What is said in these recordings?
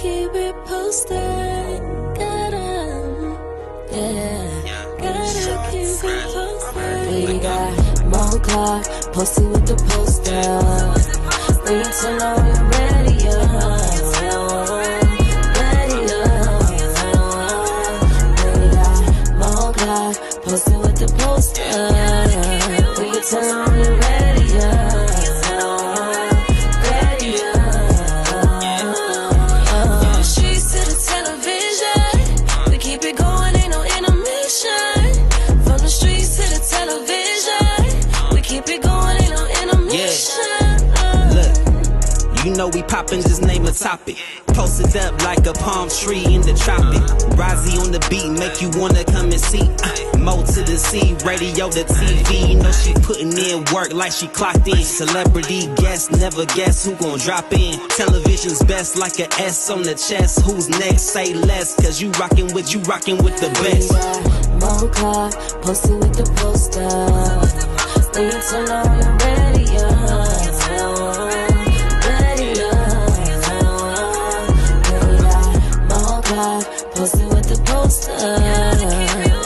keep it posted. Gotta keep it posted. We got more clock, posted with the poster. We need to know you're ready, We got more clock, posted with the poster. We need to know you're ready, You know we poppin', just name a topic. Posted up like a palm tree in the tropic. Rozzy on the beat, make you wanna come and see. Mo to the C, radio to TV. You know she putting in work like she clocked in. Celebrity guest, never guess who gon' drop in. Television's best like a S on the chest. Who's next? Say less, cause you rockin' with the best. Mo clock, posted with the poster. We need to know you're ready, posted with the poster.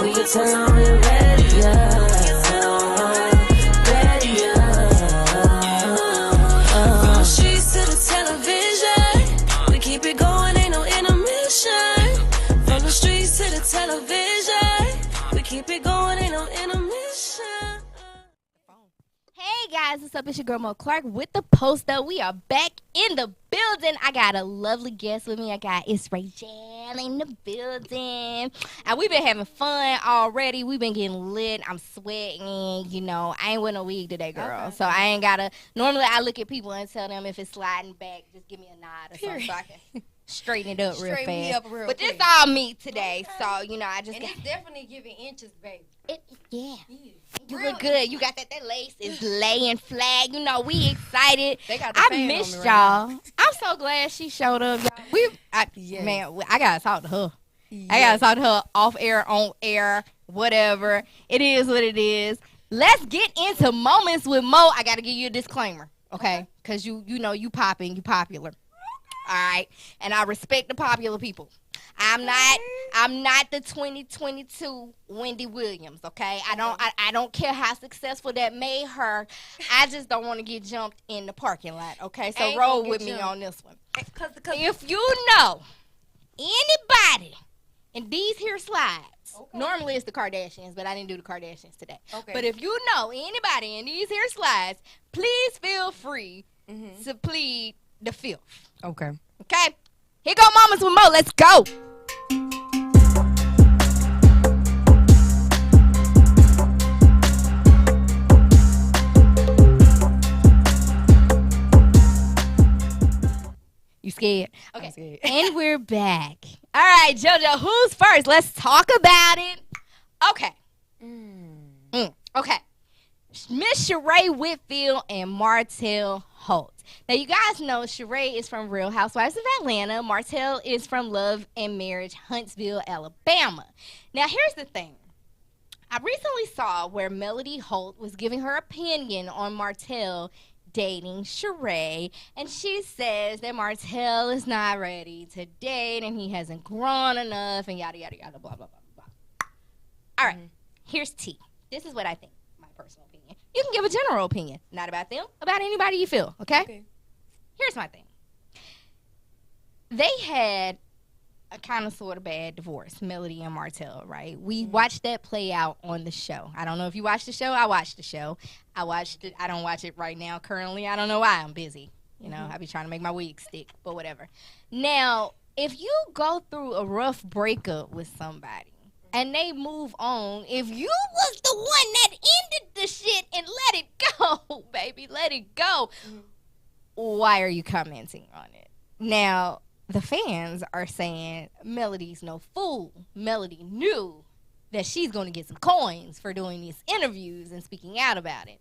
We can tell them we're ready, From the streets to the television, we keep it going, ain't no intermission. From the streets to the television, we keep it going, ain't no intermission. Hey guys, what's up? It's your girl Mo Clark with the Post Up. We are back in the building. I got a lovely guest with me. It's Rajel in the building. And we've been having fun already. We've been getting lit. I'm sweating. You know, I ain't wearing a wig today, girl. Okay. So I ain't gotta. Normally I look at people and tell them if it's sliding back, just give me a nod or something so I can straighten it up real fast. Me up real but quick. This all me today. Okay. So, you know, I just. And it's definitely giving inches, baby. Yeah. You look good. You got that lace is laying flat. You know, we excited. I missed y'all. I'm so glad she showed up, y'all. Man, I gotta talk to her. Yes. I gotta talk to her off air, on air, whatever. It is what it is. Let's get into moments with Mo. I gotta give you a disclaimer, okay? Because you know you popping, you popular. All right, and I respect the popular people. I'm not the 2022 Wendy Williams, okay? I don't care how successful that made her. I just don't want to get jumped in the parking lot, okay? So roll with me on this one. If you know anybody in these here slides, normally it's the Kardashians, but I didn't do the Kardashians today. Okay. But if you know anybody in these here slides, please feel free to plead the fifth. Okay. Okay? Here go Moments with Mo. Let's go. You scared? Okay. I'm scared. And we're back. All right, JoJo, who's first? Let's talk about it. Okay. Okay. Miss Sheree Whitfield and Martell Holt. Now, you guys know Sheree is from Real Housewives of Atlanta. Martell is from Love and Marriage, Huntsville, Alabama. Now, here's the thing. I recently saw where Melody Holt was giving her opinion on Martell dating Sheree, and she says that Martell is not ready to date and he hasn't grown enough and yada, yada, yada, blah, blah, blah, blah. All right, here's T. This is what I think, my personal opinion. You can give a general opinion, not about them, about anybody you feel, okay? Here's my thing. They had a kind of sort of bad divorce, Melody and Martell, right? We watched that play out on the show. I don't know if you watched the show. I watched the show. I watched it. I don't watch it right now currently. I don't know why. I'm busy. You know, I be trying to make my wig stick, but whatever. Now, if you go through a rough breakup with somebody and they move on, if you was the one that ended the shit and let it go, baby, let it go, why are you commenting on it? Now, the fans are saying Melody's no fool. Melody knew that she's going to get some coins for doing these interviews and speaking out about it.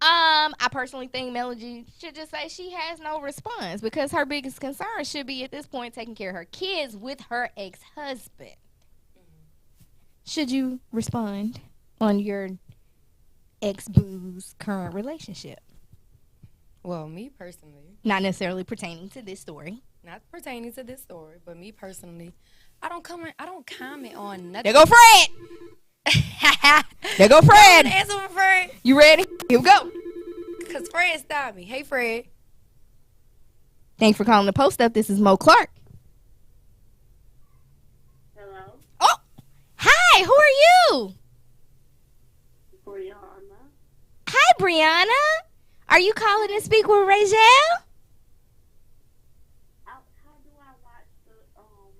I personally think Melody should just say she has no response because her biggest concern should be at this point taking care of her kids with her ex-husband. Should you respond on your ex-boo's current relationship? Well, me personally. Not necessarily pertaining to this story. not pertaining to this story, but me personally, I don't comment on nothing. There go Fred. There go Fred. Answer for Fred. You ready? Here we go. Cause Fred stopped me. Hey, Fred. Thanks for calling the Post Up. This is Mo Clark. Hello, Oh, hi. Who are you? Brianna. Hi, Brianna. Are you calling to speak with Rajel? How do I watch the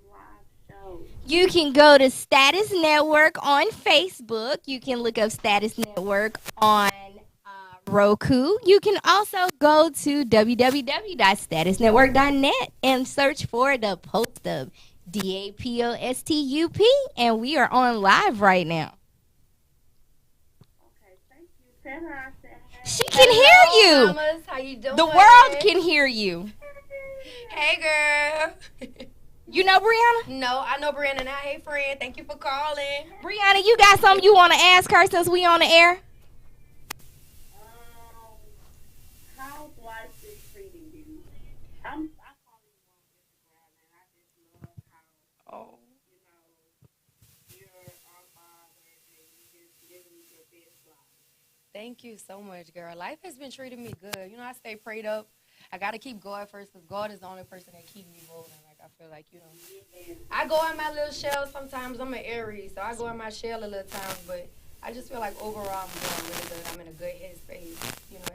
live show? You can go to Status Network on Facebook. You can look up Status Network on Roku. You can also go to www.statusnetwork.net and search for the Post Up, DAPOSTUP, and we are on live right now. Okay, thank you. Tell her I said hey. She can hear you. Mamas, how you doing? The world can hear you. Hey, girl. You know Brianna? No, I know Brianna now. Hey, friend. Thank you for calling. Brianna, you got something you want to ask her since we on the air? How's life been treating you? I follow you on Instagram, and I just love how you're unbothered and you just living your best life. Thank you so much, girl. Life has been treating me good. You know, I stay prayed up. I got to keep God first because God is the only person that keeps me rolling. Like, I feel like, I go in my little shell sometimes. I'm an Aries, so I go in my shell a little time, but I just feel like overall I'm doing really good. I'm in a good headspace.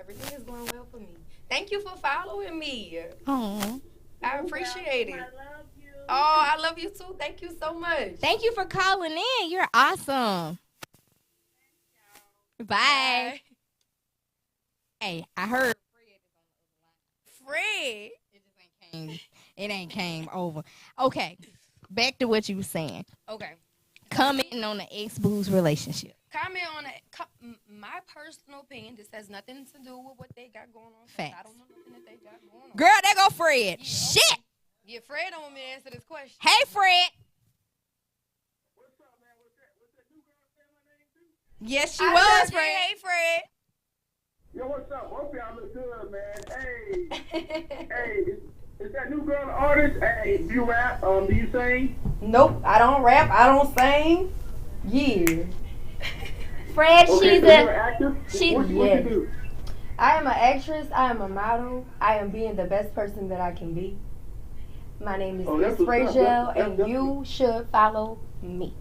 Everything is going well for me. Thank you for following me. Oh, I appreciate it. I love you. Oh, I love you too. Thank you so much. thank you for calling in. You're awesome. Bye. Hey, I heard Fred. it ain't came over. Okay, back to what you were saying. Okay. Commenting on the ex-boo's relationship. Comment on it. My personal opinion. This has nothing to do with what they got going on. Facts. I don't know nothing that they got going on. Girl, there go Fred. Yeah, Shit. Yeah, Fred don't want me to answer this question. Hey, Fred. What's up, man? What's that new girl saying my name too? Yes, she I was, love you. Fred. Hey, Fred. Yo, what's up? Hope y'all look good, man. Hey, is that new girl an artist? Hey, do you rap? Do you sing? Nope, I don't rap. I don't sing. Yeah. Fred, Okay, she's so you're an actor? What yeah. you do? I am an actress. I am a model. I am being the best person that I can be. My name is that's what's up. Rajel, That's and you should follow me.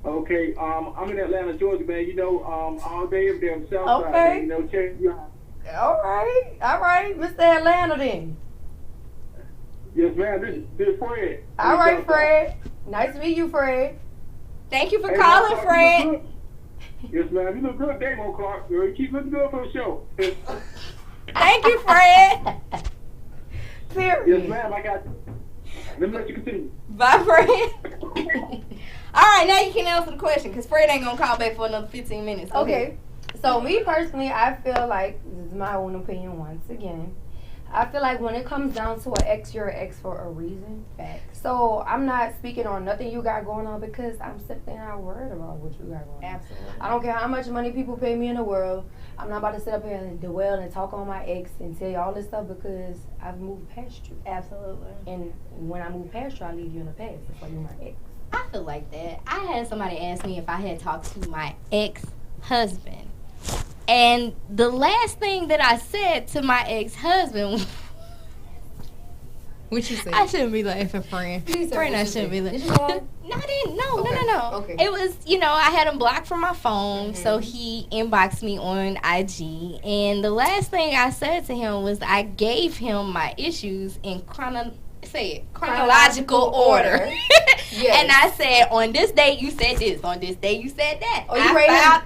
Okay, I'm in Atlanta, Georgia, man. All day every day on the south Okay. side, man. Check you out. All right, Mr. Atlanta then. Yes, ma'am. This is Fred. All right, Fred. Nice to meet you, Fred. Thank you for Hey, calling, Clark, Fred. you look good. Yes, ma'am. You look good, Damo Clark. Girl, you keep looking good for the show. Thank you, Fred. Period. Yes, ma'am. I got you. Let me let you continue. Bye, Fred. All right, now you can answer the question because Fred ain't going to call back for another 15 minutes. Go ahead. Okay. So me personally, I feel like, this is my own opinion once again, I feel like when it comes down to an ex, you're an ex for a reason. Facts. So I'm not speaking on nothing you got going on because I'm simply not worried about what you got going on. Absolutely. I don't care how much money people pay me in the world. I'm not about to sit up here and dwell and talk on my ex and tell you all this stuff because I've moved past you. Absolutely. And when I move past you, I leave you in the past. That's why you're my ex. I feel like that. I had somebody ask me if I had talked to my ex-husband. And the last thing that I said to my ex-husband What you say? I shouldn't be laughing, friend. Friend, I shouldn't be laughing. Did you go? No, I didn't. No, Okay. no. Okay. It was, I had him blocked from my phone, so he inboxed me on IG. And the last thing I said to him was I gave him my issues in chronological order. Yes. And I said, on this day you said this, on this day you said that. Oh, you rated I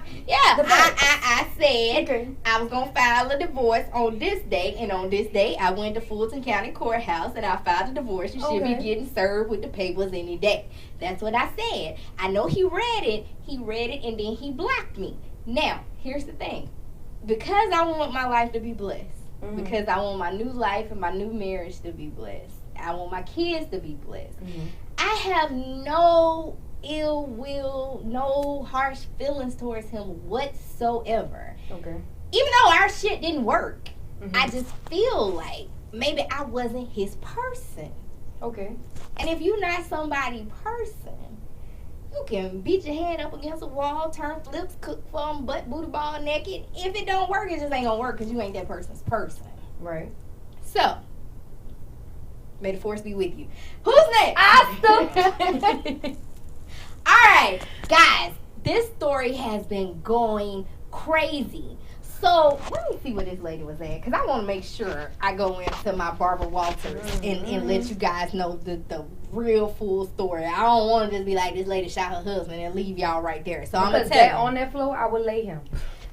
the facts. said Okay. I was going to file a divorce on this day, and on this day I went to Fulton County Courthouse and I filed a divorce. You should be Okay. getting served with the papers any day. That's what I said. I know he read it, and then he blocked me. Now, here's the thing. Because I want my life to be blessed, because I want my new life and my new marriage to be blessed, I want my kids to be blessed, I have no ill will, no harsh feelings towards him whatsoever. Okay. Even though our shit didn't work, I just feel like maybe I wasn't his person. Okay. And if you're not somebody's person, you can beat your head up against a wall, turn flips, cook for them, butt booty ball naked. If it don't work, it just ain't gonna work because you ain't that person's person. Right. So, may the force be with you. Who's next? Asta. All right, guys, this story has been going crazy. So, let me see where this lady was at, because I want to make sure I go into my Barbara Walters and let you guys know the real full story. I don't want to just be like, this lady shot her husband and leave y'all right there. So, I'm going to tell you. On that floor, I would lay him.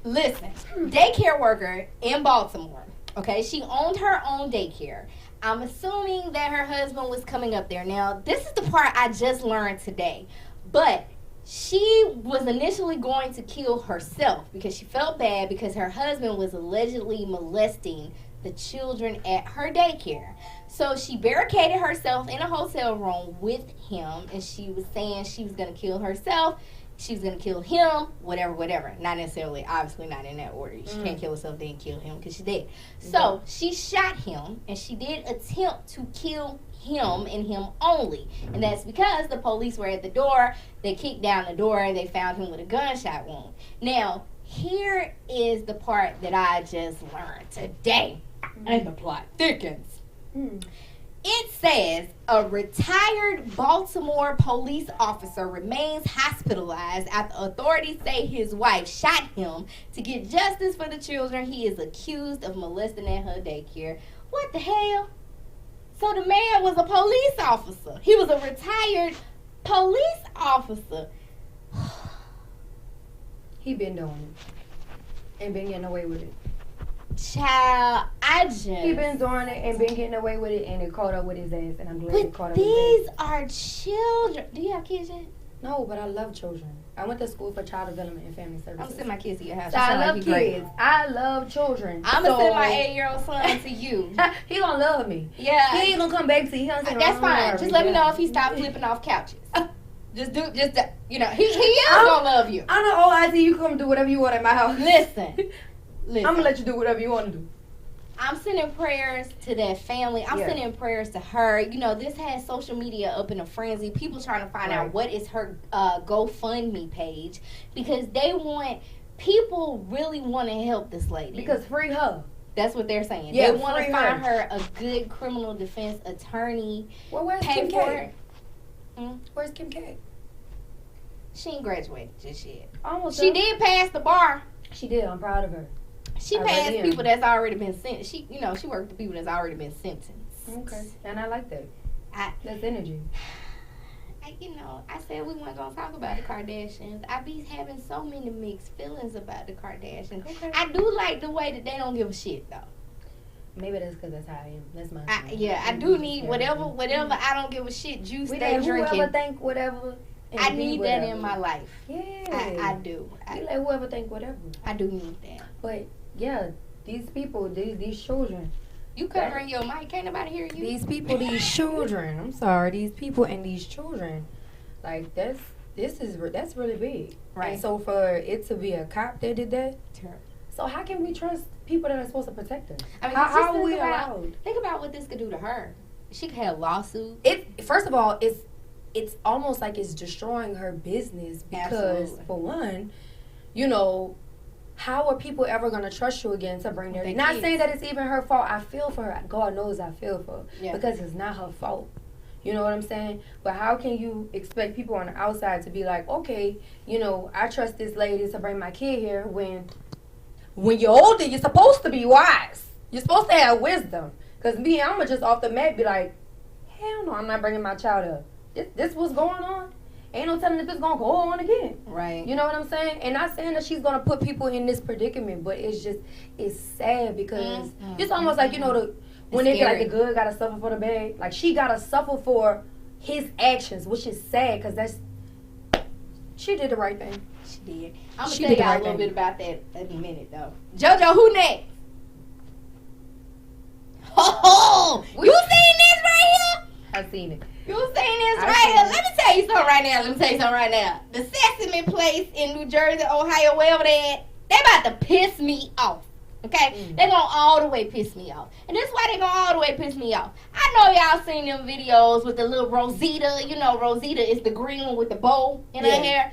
Listen, daycare worker in Baltimore, okay? She owned her own daycare. I'm assuming that her husband was coming up there. Now, this is the part I just learned today. But she was initially going to kill herself because she felt bad because her husband was allegedly molesting the children at her daycare. So she barricaded herself in a hotel room with him, and she was saying she was going to kill herself. She was going to kill him, whatever. Not necessarily, obviously not in that order. She can't kill herself, then kill him because she's dead. So she shot him, and she did attempt to kill him and him only. And that's because the police were at the door. They kicked down the door, and they found him with a gunshot wound. Now, here is the part that I just learned today. And the plot thickens. It says a retired Baltimore police officer remains hospitalized after authorities say his wife shot him to get justice for the children he is accused of molesting at her daycare. What the hell? So the man was a police officer. He was a retired police officer. He been doing it and been getting away with it. Child, He been doing it and been getting away with it, and it caught up with his ass, and I'm glad it caught up But with his these are children. Do you have kids yet? No, but I love children. I went to school for child development and family services. I'm gonna send my kids to your house. So I love kids. I love children. I'm gonna send my 8-year-old son to you. He gonna love me. Yeah. He ain't gonna come back to you. That's fine. Just let me know if he stopped flipping off couches. He is gonna love you. I know. I see you come do whatever you want at my house. Listen. I'm gonna let you do whatever you want to do. I'm sending prayers to that family. I'm sending prayers to her. You know, this has social media up in a frenzy. People trying to find out what is her GoFundMe page because people really want to help this lady. Because free her. That's what they're saying. Yeah, they want to find her a good criminal defense attorney. Well, where's Kim K? Where's Kim K? She ain't graduated just yet. Almost. She did pass the bar. She did. I'm proud of her. She passed people that's already been sentenced. She worked with people that's already been sentenced. Okay, and I like that. That's energy. I said we weren't gonna talk about the Kardashians. I be having so many mixed feelings about the Kardashians. Okay. I do like the way that they don't give a shit though. Maybe that's because that's how I am. That's my. I do need whatever I don't give a shit juice they drinking. Whoever think whatever. I need that in my life. Yeah, I do. You let whoever think whatever. I do need that. But yeah, these people, these children. You covering your mic? Can't nobody hear you. These people, these children. I'm sorry, these people and these children. Like that's really big. Right. And so for it to be a cop that did that. Sure. So how can we trust people that are supposed to protect us? I mean, how are we allowed? Think about what this could do to her. She could have a lawsuit. First of all, it's almost like it's destroying her business because for one, how are people ever going to trust you again to bring their kids? Not saying that it's even her fault. I feel for her. God knows I feel for her because it's not her fault. You know what I'm saying? But how can you expect people on the outside to be like, okay, I trust this lady to bring my kid here when you're older, you're supposed to be wise. You're supposed to have wisdom. Because me, I'm just off the mat be like, hell no, I'm not bringing my child up. This what's going on. Ain't no telling if it's going to go on again. Right. You know what I'm saying? And not saying that she's going to put people in this predicament, but it's sad because it's almost like, when they get like the good got to suffer for the bad. Like she got to suffer for his actions, which is sad because she did the right thing. She did. I'm going to tell y'all a little bit about that in a minute, though. JoJo, who next? Oh, you seen this right here? I seen it. You seen this right here? Let me tell you something right now. The Sesame Place in New Jersey, Ohio, wherever they at, they about to piss me off. Okay? They gonna all the way piss me off. And this is why they gonna all the way piss me off. I know y'all seen them videos with the little Rosita. You know, Rosita is the green one with the bow in her hair.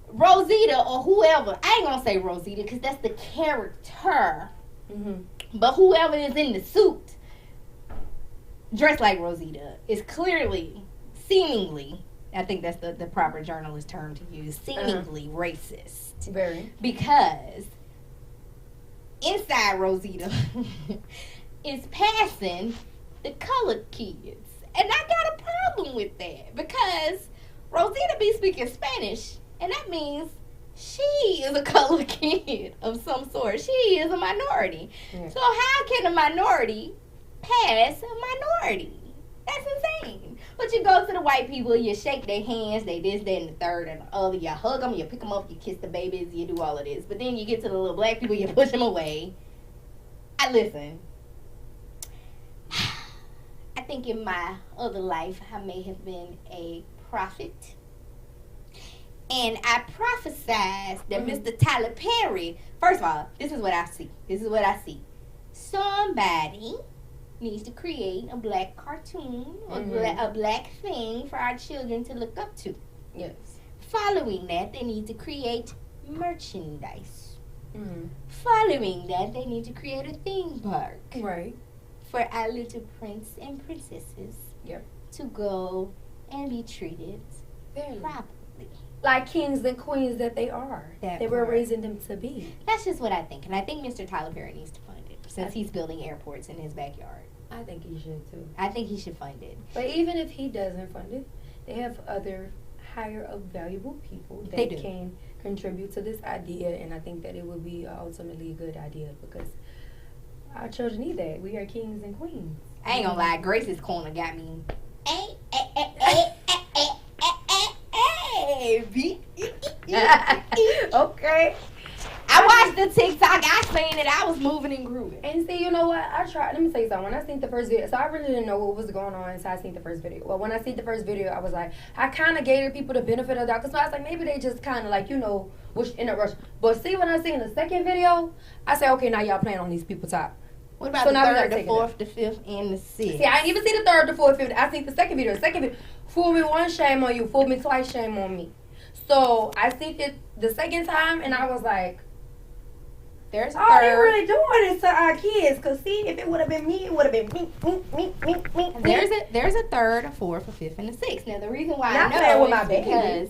Rosita or whoever. I ain't gonna say Rosita because that's the character. But whoever is in the suit dressed like Rosita is clearly, seemingly, I think that's the proper journalist term to use, seemingly racist. Very. Because inside Rosita is passing the colored kids. And I got a problem with that because Rosita be speaking Spanish, and that means she is a colored kid of some sort. She is a minority. So how can a minority pass a minority? That's insane. But you go to the white people, you shake their hands, they this, that, and the third, and the other. You hug them, you pick them up, you kiss the babies, you do all of this. But then you get to the little black people, you push them away. Listen. I think in my other life, I may have been a prophet. And I prophesied that Mr. Tyler Perry, first of all, this is what I see. Somebody needs to create a black cartoon or a black thing for our children to look up to. Yes. Following that, they need to create merchandise. Following that, they need to create a theme park. Right. For our little prince and princesses to go and be treated properly. Like kings and queens that they are. They were raising them to be. That's just what I think. And I think Mr. Tyler Perry needs to fund it since he's building airports in his backyard. I think he should too. I think he should fund it. But even if he doesn't fund it, they have other higher up valuable people that can contribute to this idea, and I think that it would be ultimately a good idea because our children need that. We are kings and queens. I ain't gonna lie, Grace's corner got me. Okay. I watched the TikTok. I seen it. I was moving and grooving. And see, you know what? I tried. Let me tell you something. When I seen the first video, so I really didn't know what was going on until I seen the first video. Well, when I seen the first video, I was like, I kind of gave the people the benefit of the doubt because I was like, maybe they just kind of like, you know, was in a rush. But see, when I seen the second video, I said, okay, now y'all playing on these people's top. What about the third, the fourth, the fifth, and the sixth? See, I didn't even see the third, the fourth, fifth. I seen the second video. The second video, fool me once, shame on you. Fool me twice, shame on me. So I seen it the second time, and I was like, there's a third. they're really doing this to our kids. Because see, if it would have been me, it would have been me. There's a third, a fourth, a fifth, and a sixth. Now, the reason why Not I know with my is baby. because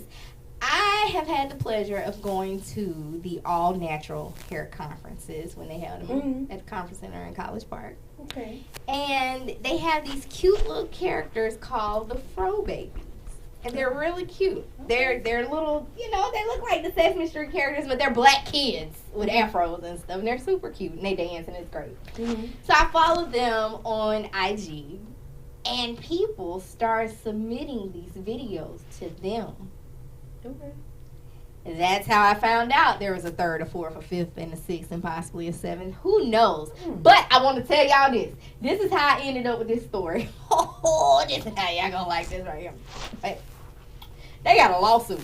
I have had the pleasure of going to the all-natural hair conferences when they have them at the conference center in College Park. Okay. And they have these cute little characters called the Fro Babies. And they're really cute. They're little, you know, they look like the Sesame Street characters, but they're black kids with afros and stuff. And they're super cute, and they dance, and it's great. So I followed them on IG, and people started submitting these videos to them. Okay. That's how I found out there was a third, a fourth, a fifth, and a sixth, and possibly a seventh. Who knows? But I want to tell y'all this. This is how I ended up with this story. Oh, this is how y'all gonna like this right here. Hey, they got a lawsuit.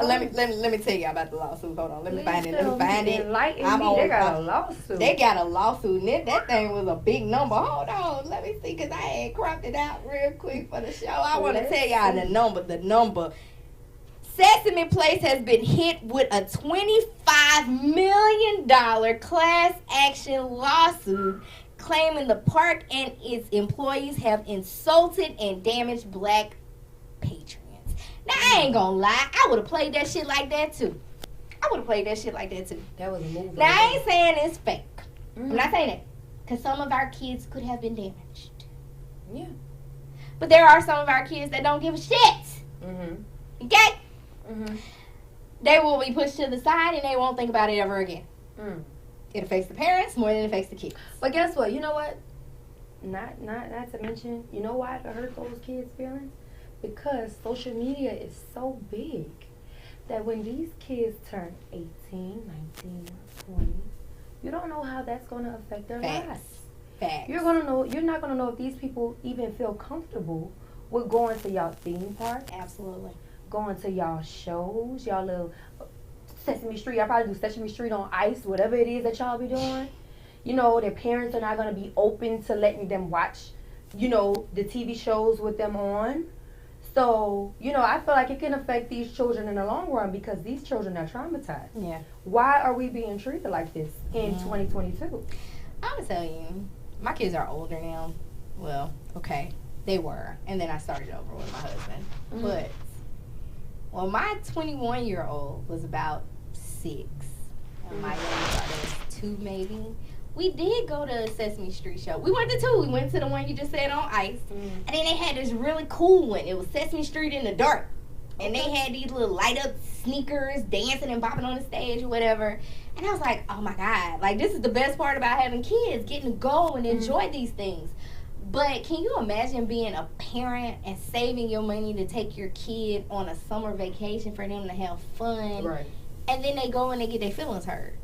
Let me tell y'all about the lawsuit. Hold on. Let me find it. They got a lawsuit. They got a lawsuit. And that thing was a big number. Hold on. Let me see, because I had cropped it out real quick for the show. I want to tell y'all the number. The number. Sesame Place has been hit with a $25 million class action lawsuit claiming the park and its employees have insulted and damaged black patrons. Now, I ain't gonna lie. I would have played that shit like that, too. That was a movie. Now, I ain't saying it's fake. I'm not saying that. Because some of our kids could have been damaged. Yeah. But there are some of our kids that don't give a shit. Okay? They will be pushed to the side and they won't think about it ever again. It affects the parents more than it affects the kids. But guess what? You know what? Not to mention, you know why it hurt those kids' feelings? Because social media is so big that when these kids turn 18, 19, 20, you don't know how that's going to affect their lives. Facts. You're not gonna know if these people even feel comfortable with going to y'all theme park. Absolutely. Going to y'all shows, y'all little Sesame Street. I probably do Sesame Street on Ice, whatever it is that y'all be doing. you know, their parents are not going to be open to letting them watch, you know, the TV shows with them on. So, you know, I feel like it can affect these children in the long run because these children are traumatized. Yeah. Why are we being treated like this in 2022? I'm going to tell you, my kids are older now. Well, okay, they were. And then I started over with my husband. Mm-hmm. But, well, my 21-year-old was about 6. And my youngest daughter was 2 maybe. We did go to Sesame Street show. We went to 2. We went to the one you just said on ice. And then they had this really cool one. It was Sesame Street in the dark. And they had these little light up sneakers dancing and bopping on the stage or whatever. And I was like, oh my God. Like, this is the best part about having kids, getting to go and enjoy these things. But can you imagine being a parent and saving your money to take your kid on a summer vacation for them to have fun? Right. And then they go and they get their feelings hurt.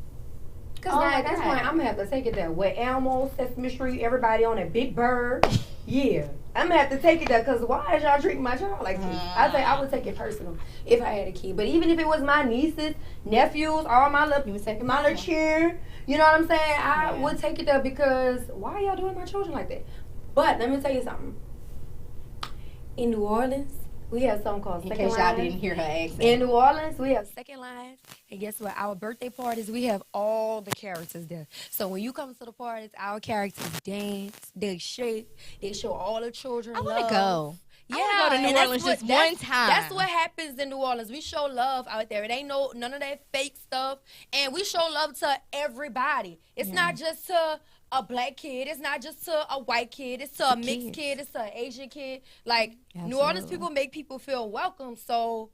Because now at this point, I'm going to have to take it there. With Elmo, Sesame Street, everybody on that Big Bird. Yeah. I'm going to have to take it there because why is y'all treating my child like this? I say I would take it personal if I had a kid. But even if it was my nieces, nephews, all my little cheer, you know what I'm saying? I would take it there because why are y'all doing my children like that? But let me tell you something. In New Orleans, we have something called Second Lines. In case y'all didn't hear her accent. In New Orleans, we have Second Lines. And guess what? Our birthday parties, we have all the characters there. So when you come to the parties, our characters dance, they shake, they show all the children love. I want to go. Yeah, I want to go to New Orleans just one time. That's what happens in New Orleans. We show love out there. It ain't none of that fake stuff. And we show love to everybody. It's not just to a black kid. It's not just to a white kid. It's to a mixed kid. It's to an Asian kid. Like, Absolutely. New Orleans people make people feel welcome. So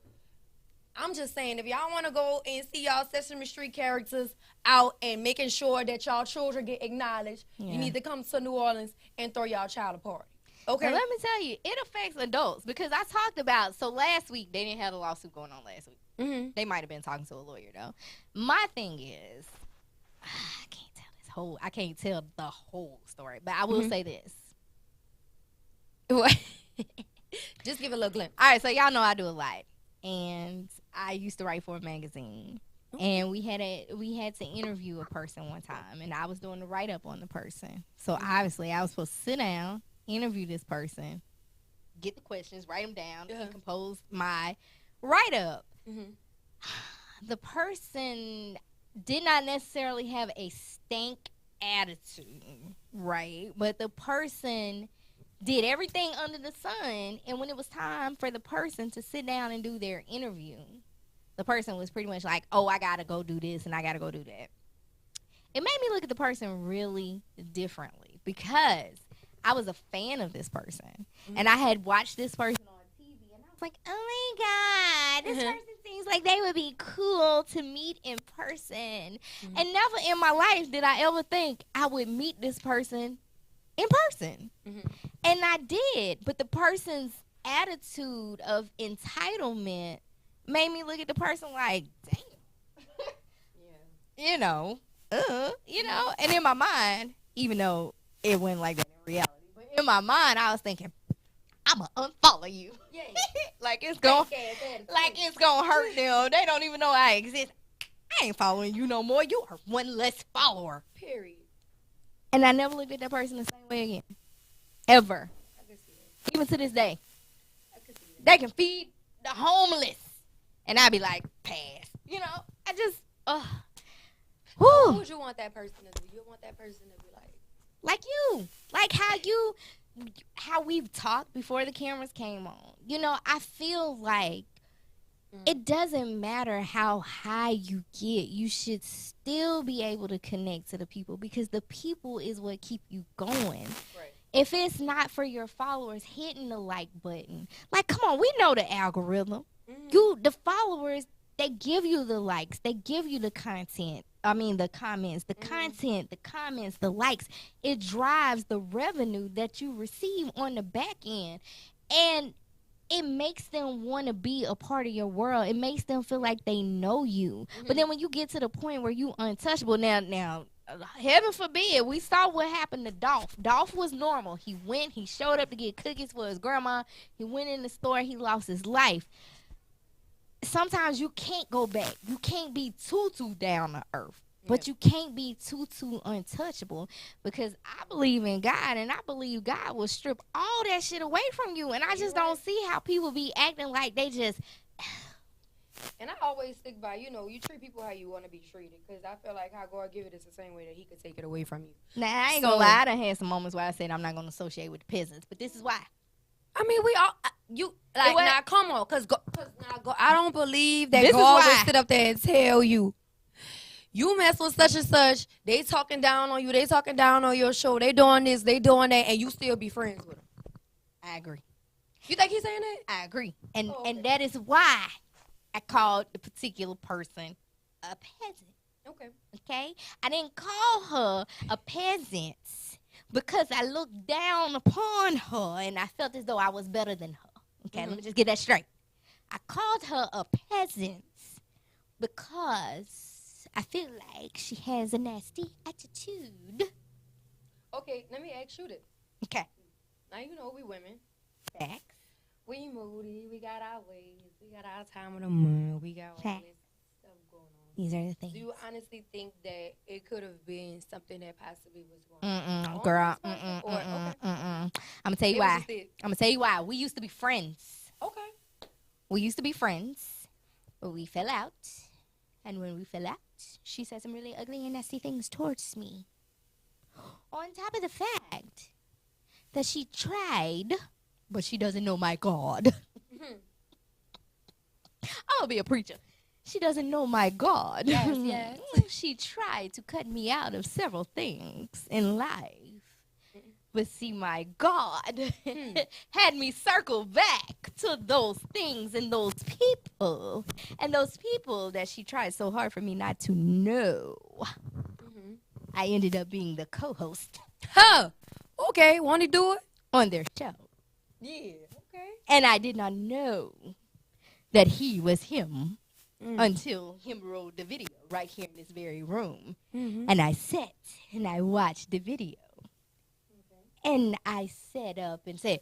I'm just saying, if y'all want to go and see y'all Sesame Street characters out and making sure that y'all children get acknowledged, you need to come to New Orleans and throw y'all child a party. Okay. Now, let me tell you, it affects adults because I talked about, so last week, they didn't have a lawsuit going on last week. Mm-hmm. They might have been talking to a lawyer, though. My thing is, I can't tell the whole story, but I will say this. Just give a little glimpse. All right, so y'all know I do a lot. And I used to write for a magazine. And we had to interview a person one time, and I was doing the write-up on the person. So obviously I was supposed to sit down, interview this person, get the questions, write them down, and compose my write-up. The person did not necessarily have a stank attitude, right? But the person did everything under the sun, and when it was time for the person to sit down and do their interview, the person was pretty much like, oh, I gotta go do this and I gotta go do that. It made me look at the person really differently because I was a fan of this person, and I had watched this person on TV, and I was like, oh my God, this person seems like they would be cool to meet in person. And never in my life did I ever think I would meet this person in person. And I did, but the person's attitude of entitlement made me look at the person like, damn. You know, and in my mind, even though it wasn't like that in reality, but in my mind, I was thinking, I'ma unfollow you. Like it's gonna hurt them. They don't even know I exist. I ain't following you no more. You are one less follower. Period. And I never looked at that person the same way again. Ever. I can see it. Even to this day. I can see it. They can feed the homeless. And I'd be like, pass. You know, I just, What would you want that person to do? You want that person to be like you. Like how we've talked before the cameras came on. You know, I feel like it doesn't matter how high you get. You should still be able to connect to the people because the people is what keep you going. Right. If it's not for your followers hitting the like button, like, come on, we know the algorithm. The followers, they give you the likes. They give you the content. I mean, the comments, the content, the comments, the likes. It drives the revenue that you receive on the back end. And it makes them want to be a part of your world. It makes them feel like they know you. But then when you get to the point where you untouchable, now, heaven forbid, we saw what happened to Dolph. Dolph was normal. He showed up to get cookies for his grandma. He went in the store. He lost his life. Sometimes you can't go back. You can't be too down to earth. But you can't be too untouchable, because I believe in God, and I believe God will strip all that shit away from you. And I just don't see how people be acting like they just. And I always stick by, you treat people how you want to be treated. Because I feel like how God give it is the same way that he could take it away from you. Now, I ain't gonna lie. I done had some moments where I said I'm not gonna associate with the peasants, but this is why. I mean, we all, now come on. Because I don't believe that God will sit up there and tell you, you mess with such and such, they talking down on you, they talking down on your show, they doing this, they doing that, and you still be friends with them. I agree. You think he's saying that? I agree. And that is why I called the particular person a peasant. Okay? I didn't call her a peasant because I looked down upon her and I felt as though I was better than her. Okay, let me just get that straight. I called her a peasant because I feel like she has a nasty attitude. Okay, let me ask you this. Okay. Now, we women. Facts. We moody. We got our ways. We got our time of the month. We got all this stuff going on. These are the things. Do you honestly think that it could have been something that possibly was going on? Girl. I'm going to tell you why. I'm going to tell you why. We used to be friends. Okay. We used to be friends, but we fell out. And when we fell out, she said some really ugly and nasty things towards me. On top of the fact that she tried, but she doesn't know my God. I'm going to be a preacher. She doesn't know my God. Yes. She tried to cut me out of several things in life. But see, my God had me circle back to those things and those people. And those people that she tried so hard for me not to know. I ended up being the co-host. Huh. Okay. Want to do it? On their show. Yeah. Okay. And I did not know that he was him until him rolled the video right here in this very room. And I sat and I watched the video. And I sat up and said,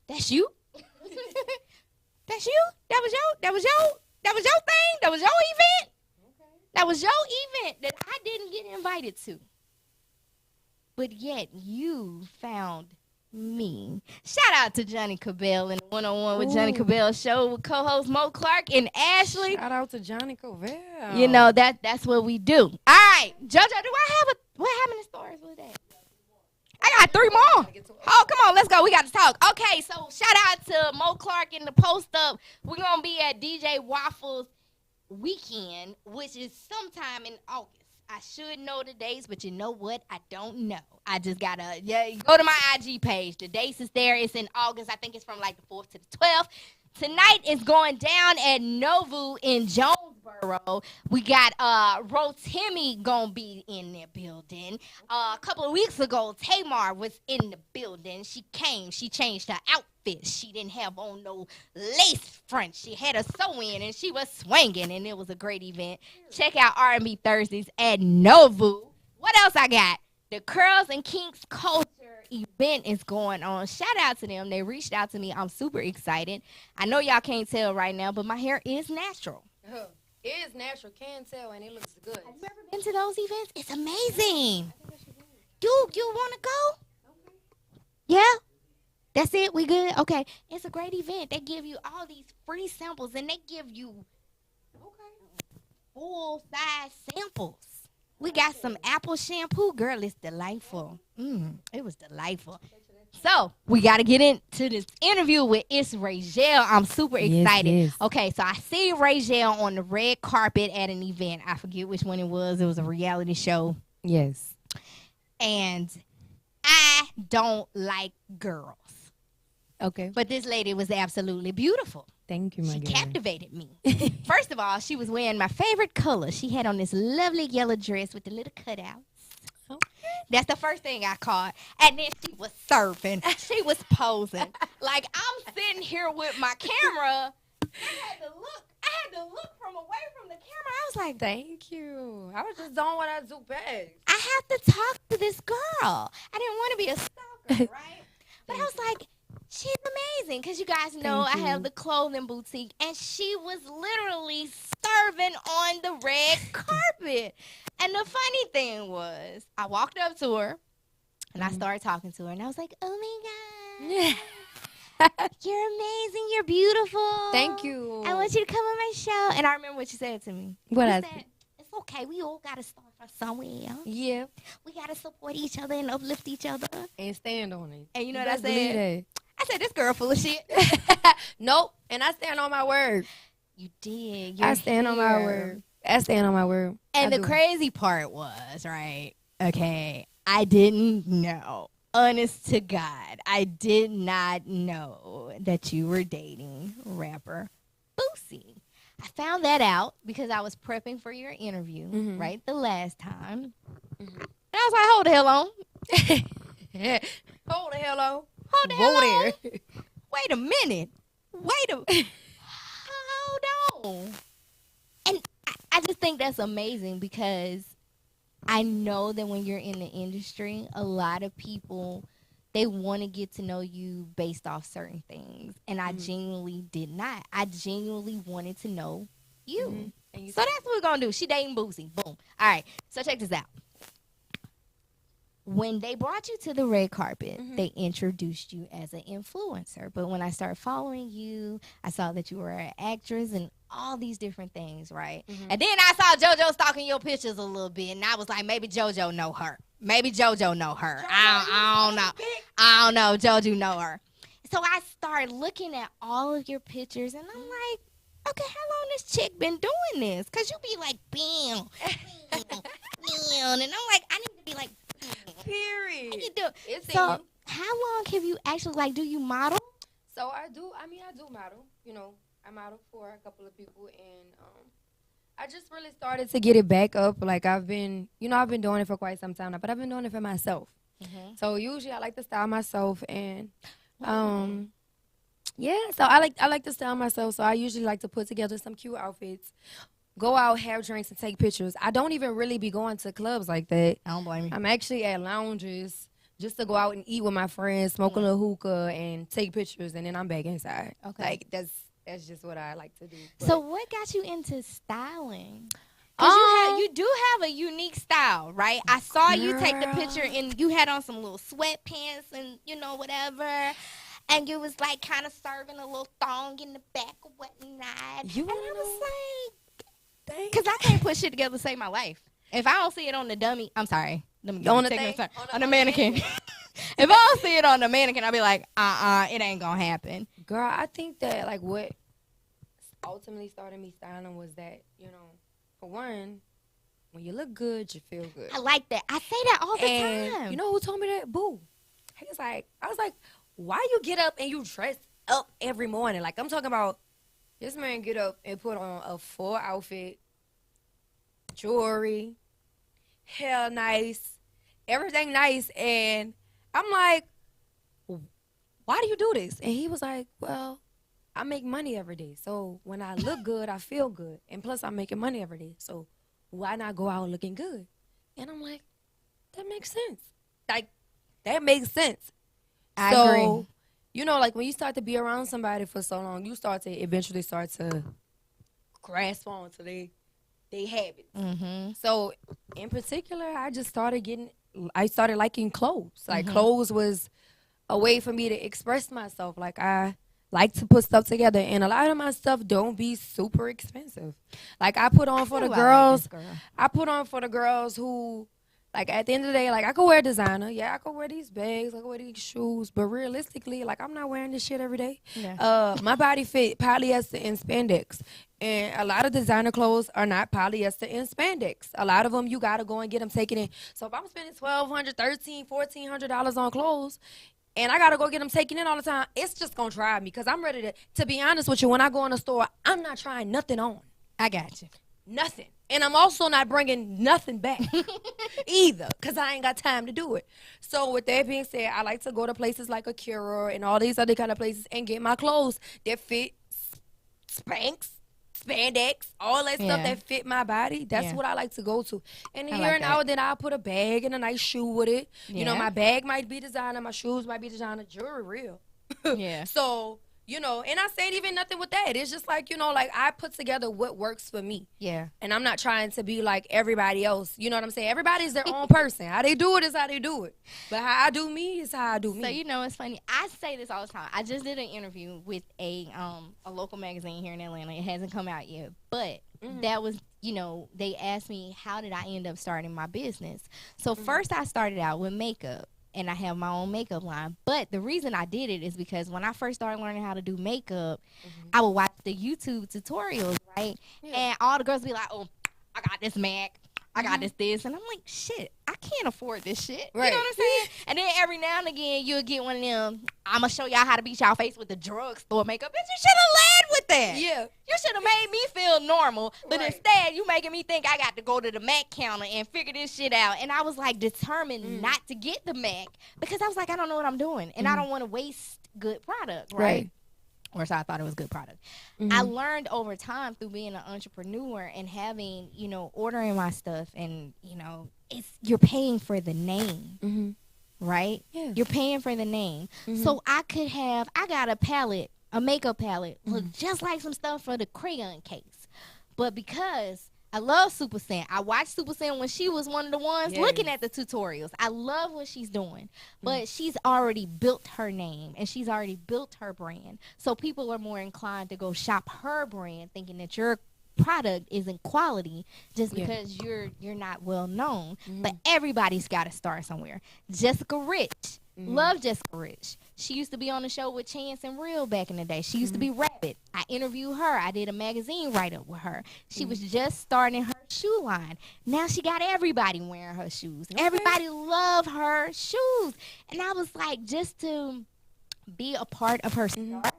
"That's you? That's you? That was your thing? That was your event? That was your event that I didn't get invited to. But yet you found me." Shout out to Johnny Cabell and the One-on-One with Johnny Cabell show with co-host Mo Clark and Ashley. Shout out to Johnny Cabell. You know, that's what we do. All right, JoJo, what happened in stores with that? I got 3 more. Oh, come on, let's go. We got to talk. Okay, so shout out to Mo Clark and the Post Up. We're going to be at DJ Waffles weekend, which is sometime in August. I should know the dates, but you know what? I don't know. I just got to go to my IG page. The dates is there. It's in August. I think it's from like the 4th to the 12th. Tonight is going down at Novu in Jonesboro. We got Rotimi gonna be in their building. A couple of weeks ago, Tamar was in the building. She came. She changed her outfit. She didn't have on no lace front. She had a sew-in, and she was swinging, and it was a great event. Check out R&B Thursdays at Novu. What else I got? The Curls and Kinks Culture event is going on. Shout out to them. They reached out to me. I'm super excited. I know y'all can't tell right now, but my hair is natural. It is natural. Can't tell, and it looks good. Have you ever been to those events? It's amazing. You want to go? Okay. Yeah? That's it? We good? Okay. It's a great event. They give you all these free samples, and they give you full-size samples. We got some apple shampoo. Girl, it's delightful. It was delightful. So, we got to get into this interview with Rajel. I'm super excited. Yes. Okay, so I see Rajel on the red carpet at an event. I forget which one it was. It was a reality show. Yes. And I don't like girls. Okay. But this lady was absolutely beautiful. Thank you, my girl. She captivated me. First of all, she was wearing my favorite color. She had on this lovely yellow dress with the little cutouts. Okay. That's the first thing I caught. And then she was surfing. She was posing. Like, I'm sitting here with my camera. I had to look from away from the camera. I was like, thank you. I was just doing what I do best. I have to talk to this girl. I didn't want to be a stalker, right? But I was like, She's amazing because you guys know I have the clothing boutique, and she was literally serving on the red carpet. And the funny thing was, I walked up to her, and I started talking to her, and I was like, "Oh my God, you're amazing, you're beautiful. Thank you. I want you to come on my show." And I remember what you said to me. What You I said, "It's okay. We all gotta start from somewhere. Yeah. We gotta support each other and uplift each other." And stand on it. And you know You what I best believe said? I said, "This girl full of shit." Nope. And I stand on my word. You did. I stand on my word. I stand on my word. And I the do. crazy part was, right? Okay, I didn't know. Honest to God, I did not know that you were dating rapper Boosie. I found that out because I was prepping for your interview, right, the last time. And I was like, hold the hell on. Hold the hell on. Hold the Whoa hell on. there. Wait a minute. Hold on. And I just think that's amazing because I know that when you're in the industry, a lot of people, they want to get to know you based off certain things. And I genuinely did not. I genuinely wanted to know you. So that's what we're going to do. She dating Boosie. Boom. All right. So check this out. When they brought you to the red carpet, they introduced you as an influencer. But when I started following you, I saw that you were an actress and all these different things, right? And then I saw JoJo stalking your pictures a little bit, and I was like, maybe JoJo know her. Maybe JoJo know her. I don't know. I don't know. JoJo know her. So I started looking at all of your pictures, and I'm like, okay, how long this chick been doing this? Because you be like, bam, bam. And I'm like, I need to be like, Period. you do. So how long have you actually, like, do you model? So I do model. You know, I model for a couple of people, and I just really started to get it back up. Like I've been doing it for quite some time now, but I've been doing it for myself. So usually I like to style myself, and yeah. So I like to style myself. So I usually like to put together some cute outfits, go out, have drinks, and take pictures. I don't even really be going to clubs like that. I don't blame you. I'm actually at lounges just to go out and eat with my friends, smoke a little hookah, and take pictures, and then I'm back inside. Okay. Like, that's just what I like to do. So what got you into styling? Because you do have a unique style, right? I saw you take the picture, and you had on some little sweatpants and, whatever. And you was, like, kind of serving a little thong in the back or whatnot. And I was like, because I can't put shit together to save my life. If I don't see it on the dummy, I'm sorry. On the mannequin. If I don't see it on the mannequin, I'll be like, it ain't gonna happen. Girl, I think that, like, what ultimately started me styling was that, for one, when you look good, you feel good. I like that. I say that all the time. You know who told me that? Boo. I was like, why you get up and you dress up every morning? Like, I'm talking about this man get up and put on a full outfit, jewelry, hair nice, everything nice. And I'm like, why do you do this? And he was like, well, I make money every day. So when I look good, I feel good. And plus, I'm making money every day. So why not go out looking good? And I'm like, that makes sense. Like, that makes sense. I agree. Like when you start to be around somebody for so long, you start to eventually start to grasp on to their habits. So in particular, I started liking clothes. Like clothes was a way for me to express myself. Like I like to put stuff together, and a lot of my stuff don't be super expensive. Like I put on for the girls. I put on for the girls who, like, at the end of the day, like, I could wear designer. Yeah, I could wear these bags. I could wear these shoes. But realistically, like, I'm not wearing this shit every day. Yeah. My body fit polyester and spandex. And a lot of designer clothes are not polyester and spandex. A lot of them, you got to go and get them taken in. So if I'm spending $1,200, $1,300, $1,400 on clothes, and I got to go get them taken in all the time, it's just going to drive me. Because I'm ready to be honest with you, when I go in the store, I'm not trying nothing on. I got you. Nothing. And I'm also not bringing nothing back either, because I ain't got time to do it. So with that being said, I like to go to places like Acura and all these other kind of places and get my clothes that fit spandex, all that stuff that fit my body. That's what I like to go to. And here and now, then I'll put a bag and a nice shoe with it. You know, my bag might be designer, my shoes might be designer, jewelry real. Yeah. So, you know, and I said even nothing with that. It's just like, you know, like I put together what works for me. Yeah. And I'm not trying to be like everybody else. You know what I'm saying? Everybody's their own person. How they do it is how they do it. But how I do me is how I do me. So, you know, it's funny. I say this all the time. I just did an interview with a local magazine here in Atlanta. It hasn't come out yet. But that was, you know, they asked me, how did I end up starting my business? So first I started out with makeup. And I have my own makeup line. But the reason I did it is because when I first started learning how to do makeup, I would watch the YouTube tutorials, right? Yeah. And all the girls would be like, oh, I got this Mac. I got this. And I'm like, shit, I can't afford this shit. Right. You know what I'm saying? And then every now and again, you'll get one of them, I'm going to show y'all how to beat y'all face with the drugstore makeup. Bitch, you should have led with that. Yeah. You should have made me feel normal. But instead, you making me think I got to go to the Mac counter and figure this shit out. And I was like determined not to get the Mac because I was like, I don't know what I'm doing. And I don't want to waste good product, right? Or so I thought it was good product. I learned over time through being an entrepreneur and having, you know, ordering my stuff and, you know, you're paying for the name, right? Yeah. You're paying for the name. So I got a palette, a makeup palette, look just like some stuff for the crayon case. But because I love Super Sen. I watched Super Sen when she was one of the ones looking at the tutorials. I love what she's doing. But she's already built her name and she's already built her brand. So people are more inclined to go shop her brand thinking that your product isn't quality just because you're not well known. But everybody's got to start somewhere. Jessica Rich. Love Jessica Rich. She used to be on the show with Chance and Real back in the day. She used to be Rabbit. I interviewed her. I did a magazine write-up with her. She was just starting her shoe line. Now she got everybody wearing her shoes. Everybody love her shoes. And I was like, just to be a part of her start,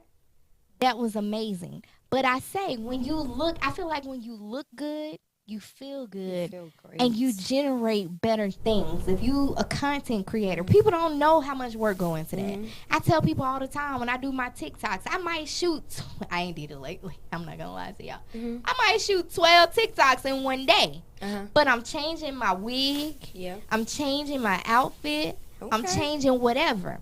that was amazing. But I say, I feel like when you look good, you feel good, and you generate better things. If you a content creator, people don't know how much work go into that. I tell people all the time when I do my TikToks, I might shoot, I ain't did it lately, I'm not gonna lie to y'all. I might shoot 12 TikToks in one day. But I'm changing my wig, I'm changing my outfit, I'm changing whatever.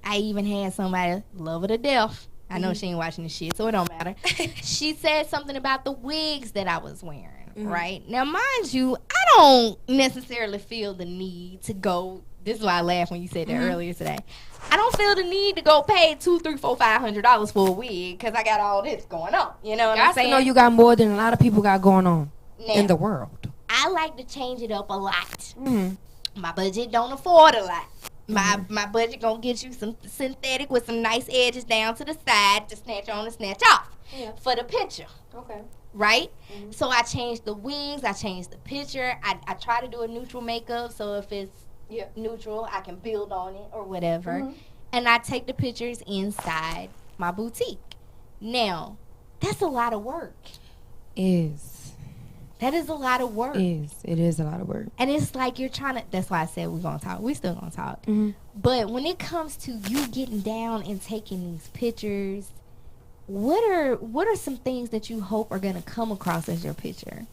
I even had somebody, love her to death, I know she ain't watching this shit, so it don't matter. She said something about the wigs that I was wearing. Right now, mind you, I don't necessarily feel the need to go. This is why I laughed when you said that earlier today. I don't feel the need to go pay $200, $300, $400, $500 for a wig because I got all this going on. You know what I'm saying? I know you got more than a lot of people got going on in the world. I like to change it up a lot. My budget don't afford a lot. My budget gonna get you some synthetic with some nice edges down to the side to snatch on and snatch off for the picture. Okay. Right? So I changed the wings, I changed the picture. I try to do a neutral makeup, so if it's neutral, I can build on it or whatever. And I take the pictures inside my boutique. Now, that's a lot of work. That is a lot of work. It is a lot of work. And it's like you're trying to, that's why I said we're going to talk. We still going to talk. But when it comes to you getting down and taking these pictures, what are some things that you hope are going to come across as your picture?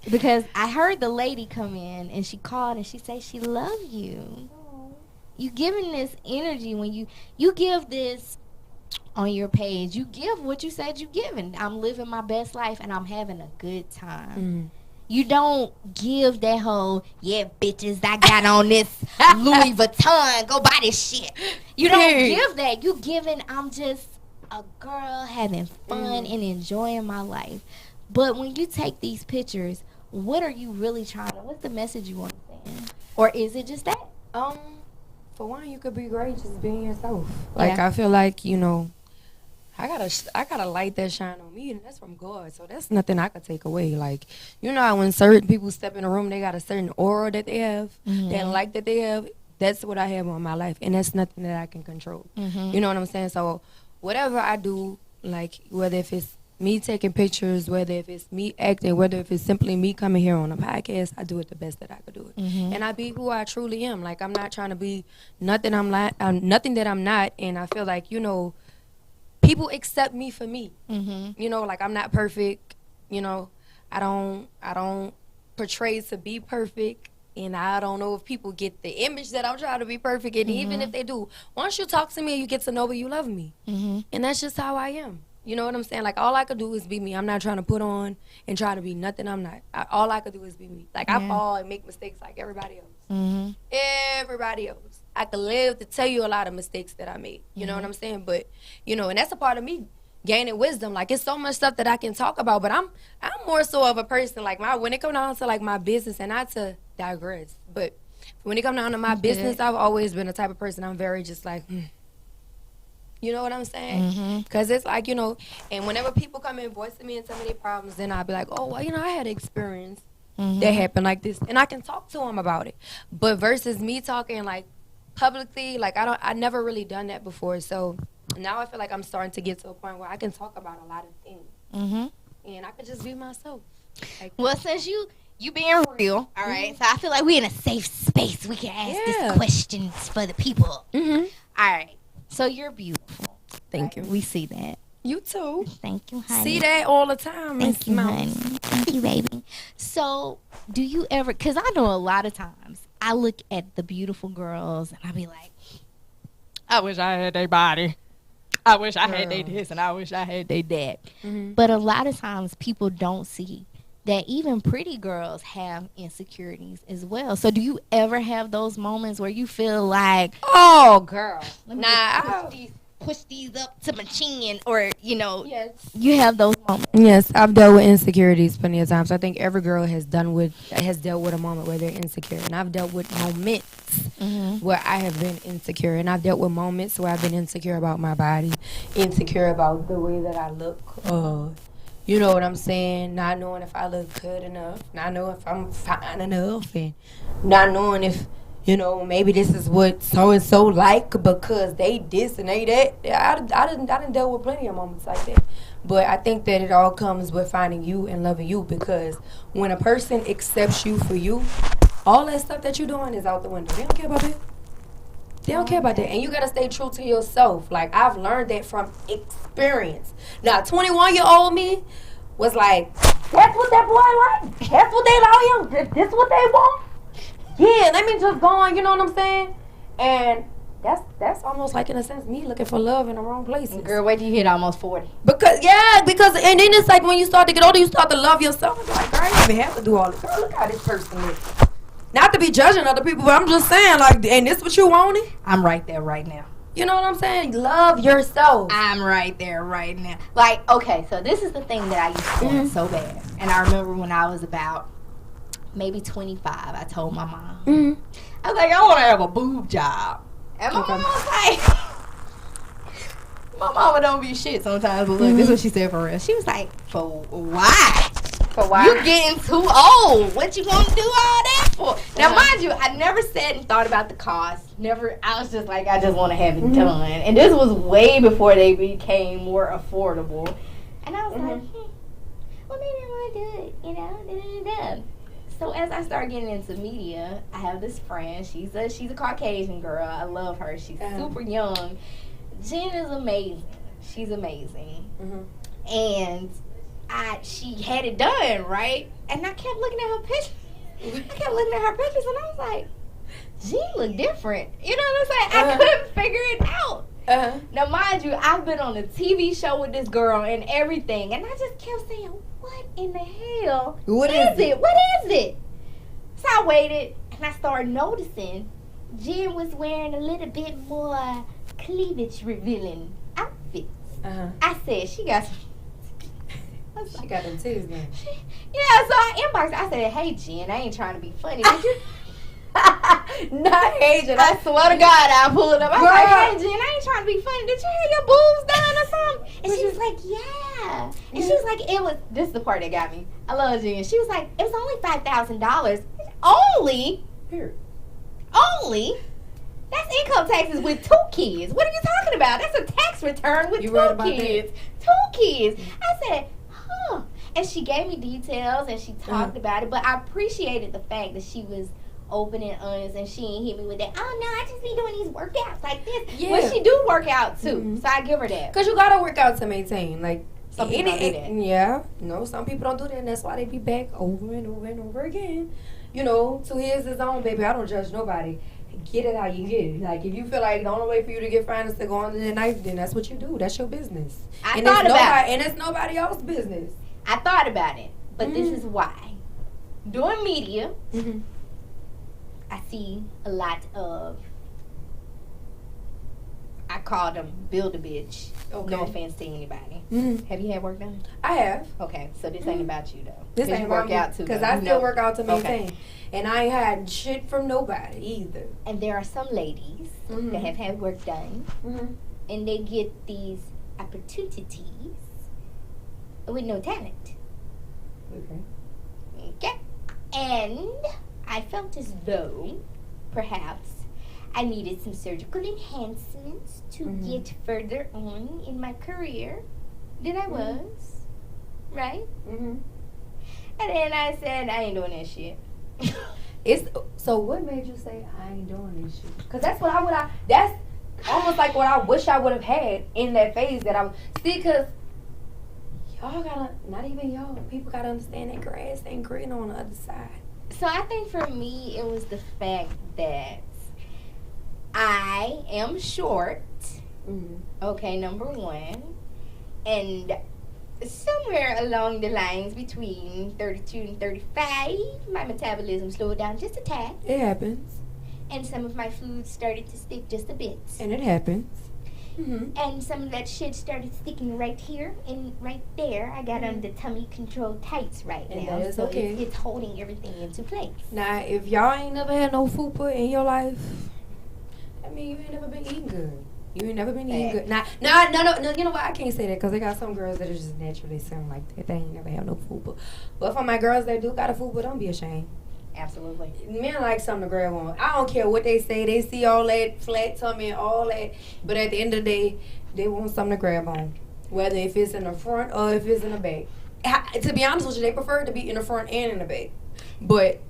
Because I heard the lady come in and she called and she said she loved you. You giving this energy when you give this on your page. You give what you said you giving. I'm living my best life and I'm having a good time. You don't give that whole, bitches, I got on this Louis Vuitton, go buy this shit. You don't give that. You giving, I'm just a girl having fun and enjoying my life. But when you take these pictures, what are you really what's the message you want to send? Or is it just that? For one, you could be great just being yourself. Like, I feel like, you know, I gotta light that shine on me, and that's from God. So that's nothing I could take away. Like, you know how when certain people step in a room, they got a certain aura that they have, that light that they have. That's what I have on my life, and that's nothing that I can control. You know what I'm saying? So whatever I do, like whether if it's me taking pictures, whether if it's me acting, whether if it's simply me coming here on a podcast, I do it the best that I could do it. And I be who I truly am. Like, I'm not trying to be nothing nothing that I'm not. And I feel like, you know, people accept me for me. You know, like, I'm not perfect. You know, I don't portray to be perfect. And I don't know if people get the image that I'm trying to be perfect. And even if they do, once you talk to me and you get to know me, you love me. And that's just how I am. You know what I'm saying? Like, all I could do is be me. I'm not trying to put on and try to be nothing I'm not. All I could do is be me. Like, I fall and make mistakes like everybody else. Everybody else. I could live to tell you a lot of mistakes that I made. You know what I'm saying? But, you know, and that's a part of me gaining wisdom. Like, it's so much stuff that I can talk about. But I'm more so of a person, like, when it comes down to, like, my business, and not to digress, but when it comes down to my business, I've always been the type of person, I'm very just like, You know what I'm saying? Because it's like, you know, and whenever people come in voicing me and tell me their problems, then I'll be like, oh, well, you know, I had an experience that happened like this. And I can talk to them about it. But versus me talking, like, publicly, like, I never really done that before. So now I feel like I'm starting to get to a point where I can talk about a lot of things. And I can just be myself. Like, well, since you being real, all right, so I feel like we're in a safe space. We can ask these questions for the people. All right. So you're beautiful. Thank you. We see that. You too. Thank you, honey. See that all the time. Thank you, honey. Thank you, baby. So do you ever, because I know a lot of times I look at the beautiful girls and I be like, I wish I had their body. I wish I had their this and I wish I had their that. But a lot of times people don't see that even pretty girls have insecurities as well. So do you ever have those moments where you feel like, oh, girl, push these up to my chin, or, you know, you have those moments? Yes, I've dealt with insecurities plenty of times. I think every girl has dealt with a moment where they're insecure. And I've dealt with moments where I have been insecure. And I've dealt with moments where I've been insecure about my body, insecure about the way that I look, you know what I'm saying? Not knowing if I look good enough, not knowing if I'm fine enough, and not knowing if, you know, maybe this is what so-and-so like because they this and they that. I didn't deal with plenty of moments like that. But I think that it all comes with finding you and loving you, because when a person accepts you for you, all that stuff that you're doing is out the window. They don't care about that. They don't care about that. And you got to stay true to yourself. Like, I've learned that from experience. Now, 21-year-old me was like, that's what that boy like. That's what they like him. This what they want. Yeah, let me just go on, you know what I'm saying? And that's almost like, in a sense, me looking for love in the wrong places. Girl, wait till you hit almost 40. Because, and then it's like when you start to get older, you start to love yourself. It's like, girl, I didn't even have to do all this. Girl, look how this person is. Not to be judging other people, but I'm just saying, like, and this what you wanted? I'm right there right now. You know what I'm saying? Love yourself. I'm right there right now. Like, okay, so this is the thing that I used to want so bad. And I remember when I was about maybe 25, I told my mom. I was like, I want to have a boob job. And my mom was like, my mama don't be shit sometimes, but look, this is what she said for real. She was like, for why? You getting too old. What you want to do all that for? Now, mind you, I never sat and thought about the cost. Never. I was just like, I just want to have it done. And this was way before they became more affordable. And I was like, well, maybe I want to do it, you know? So as I started getting into media, I have this friend. She's a Caucasian girl. I love her. She's super young. Jen is amazing. She's amazing. And she had it done, right? And I kept looking at her pictures. And I was like, Jen look different. You know what I'm saying? I couldn't figure it out. Now, mind you, I've been on a TV show with this girl and everything. And I just kept saying, what in the hell? What is it? What is it? So I waited, and I started noticing Jen was wearing a little bit more cleavage-revealing outfits. I said, she got them titties then. Yeah, so I inboxed her. I said, hey, Jen, I ain't trying to be funny. Did you? Not Asian. I swear to God, I pull it up. I was like, hey, Jen, I ain't trying to be funny. Did you have your boobs done or something? And she was like, yeah. And she was like, this is the part that got me. I love Jen. She was like, it was only $5,000. Only? Period. Only? That's income taxes with 2 kids. What are you talking about? That's a tax return with 2 kids. 2 kids. I said, huh. And she gave me details and she talked about it, but I appreciated the fact that she was open and honest, and she ain't hit me with that, oh no, I just be doing these workouts like this. Yeah. Well, she do work out too, so I give her that. Because you gotta work out to maintain. Like, some people don't do that. Yeah. No, some people don't do that, and that's why they be back over and over and over again. you know, to his own, baby. I don't judge nobody. Get it how you get it. Like, if you feel like the only way for you to get fine is to go under the knife, then that's what you do. That's your business. I thought about it. And it's nobody else's business. I thought about it, but this is why. Doing media, I see a lot of, I call them build-a-bitch. Okay. No offense to anybody. Have you had work done? I have. Okay, so this ain't about you, though. This ain't work out too. Because I still work out to maintain. Okay. And I ain't had shit from nobody either. And there are some ladies that have had work done, and they get these opportunities with no talent. Okay. And I felt as though perhaps I needed some surgical enhancements to get further on in my career than I was. Right? And then I said, I ain't doing that shit. So what made you say I ain't doing this shit? Because that's what that's almost like what I wish I would have had in that phase that I was. See, because y'all gotta, not even y'all, people gotta understand that grass ain't green on the other side. So I think for me, it was the fact that I am short. Okay, number one. And somewhere along the lines between 32 and 35, my metabolism slowed down just a tad. It happens. And some of my food started to stick just a bit. And it happens. And some of that shit started sticking right here and right there. I got on the tummy control tights right And now. that is so okay. It's holding everything into place. Now, if y'all ain't never had no fupa in your life, I mean, you ain't never been eating good. You ain't never been eating good. No. You know what? I can't say that because they got some girls that are just naturally sound like that. They ain't never had no fupa. But for my girls that do got a fupa, don't be ashamed. Absolutely. Men like something to grab on. I don't care what they say. They see all that flat tummy and all that. But at the end of the day, they want something to grab on. Whether if it's in the front or if it's in the back. To be honest with you, they prefer it to be in the front and in the back. But,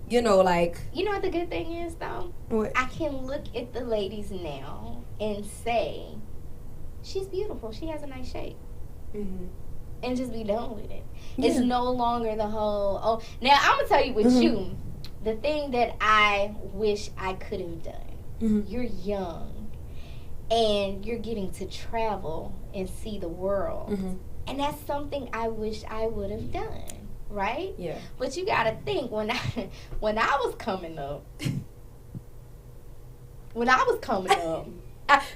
you know, like... You know what the good thing is, though? What? I can look at the ladies now and say, she's beautiful. She has a nice shape. And just be done with it. Yeah. It's no longer the whole, now I'm going to tell you with you, the thing that I wish I could have done. You're young and you're getting to travel and see the world. And that's something I wish I would have done, right? Yeah. But you got to think, when I was coming up,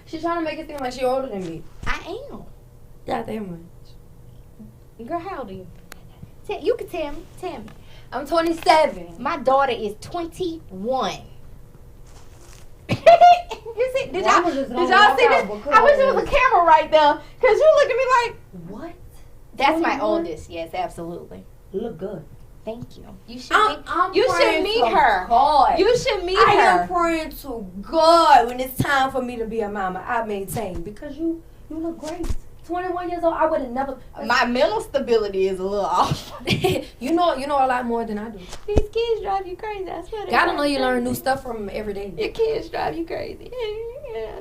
she's trying to make it seem like she's older than me. I am. Goddamn much. Girl, how old are you? You can tell me. I'm 27. My daughter is 21. You see? Did y'all see this? I wish there was a camera right there, because you look at me like, what? That's my oldest. Yes, absolutely. Look good. Thank you. You should meet her. God. You should meet her. I am praying to God when it's time for me to be a mama. I maintain, because you look great. 21 years old, I would have never. My mental stability is a little off. you know a lot more than I do. These kids drive you crazy. I swear. Gotta know you learn new stuff from them every day. Your kids drive you crazy.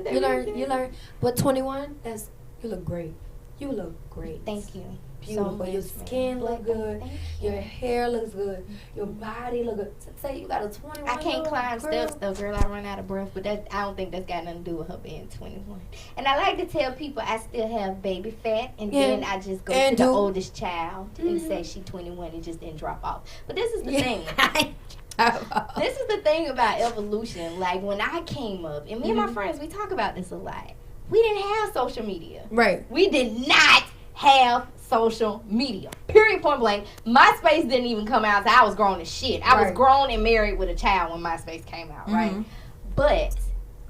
You learn. But 21, you look great. You look great. Thank you. Beautiful. So your skin look good. Your hair looks good. Your body look good. Say you got a 21. I can't climb steps though, girl. I run out of breath. But I don't think that's got nothing to do with her being 21. And I like to tell people I still have baby fat, and then I just go to the oldest child and say she 21 and just didn't drop off. But this is the thing. This is the thing about evolution. Like when I came up, and me and my friends, we talk about this a lot. We didn't have social media. Right. We did not have social media. Period, point blank. MySpace didn't even come out until I was grown as shit. I was grown and married with a child when MySpace came out, right? But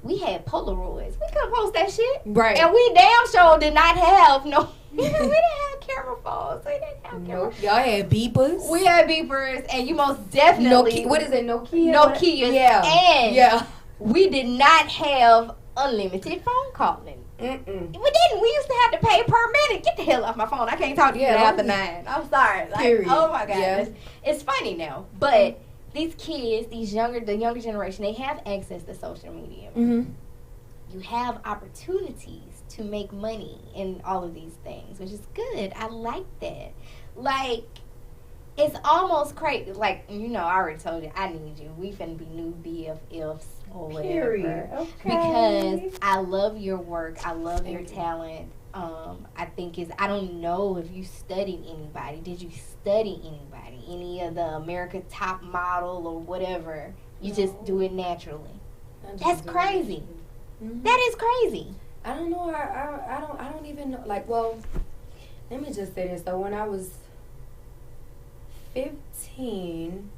we had Polaroids. We couldn't post that shit. Right. And we damn sure did not have we didn't have camera phones. We didn't have camera. Y'all had beepers. We had beepers, and you most definitely what is it? Nokia. Nokia. Yeah. And we did not have unlimited phone calling. We didn't. We used to have to pay per minute. Get the hell off my phone. I can't talk to you after 9. I'm sorry. Like, oh my God. Yeah. It's funny now. But these kids, the younger generation, they have access to social media. You have opportunities to make money in all of these things, which is good. I like that. Like, it's almost crazy. Like, you know, I already told you, I need you. We finna be new BFFs or whatever. Period. Okay. Because I love your work. I love your talent. I think I don't know if you studied anybody. Did you study anybody? Any of the America Top Model or whatever? You just do it naturally. That's crazy. Mm-hmm. That is crazy. I don't know. I don't even know. Like, well, let me just say this. So when I was 15,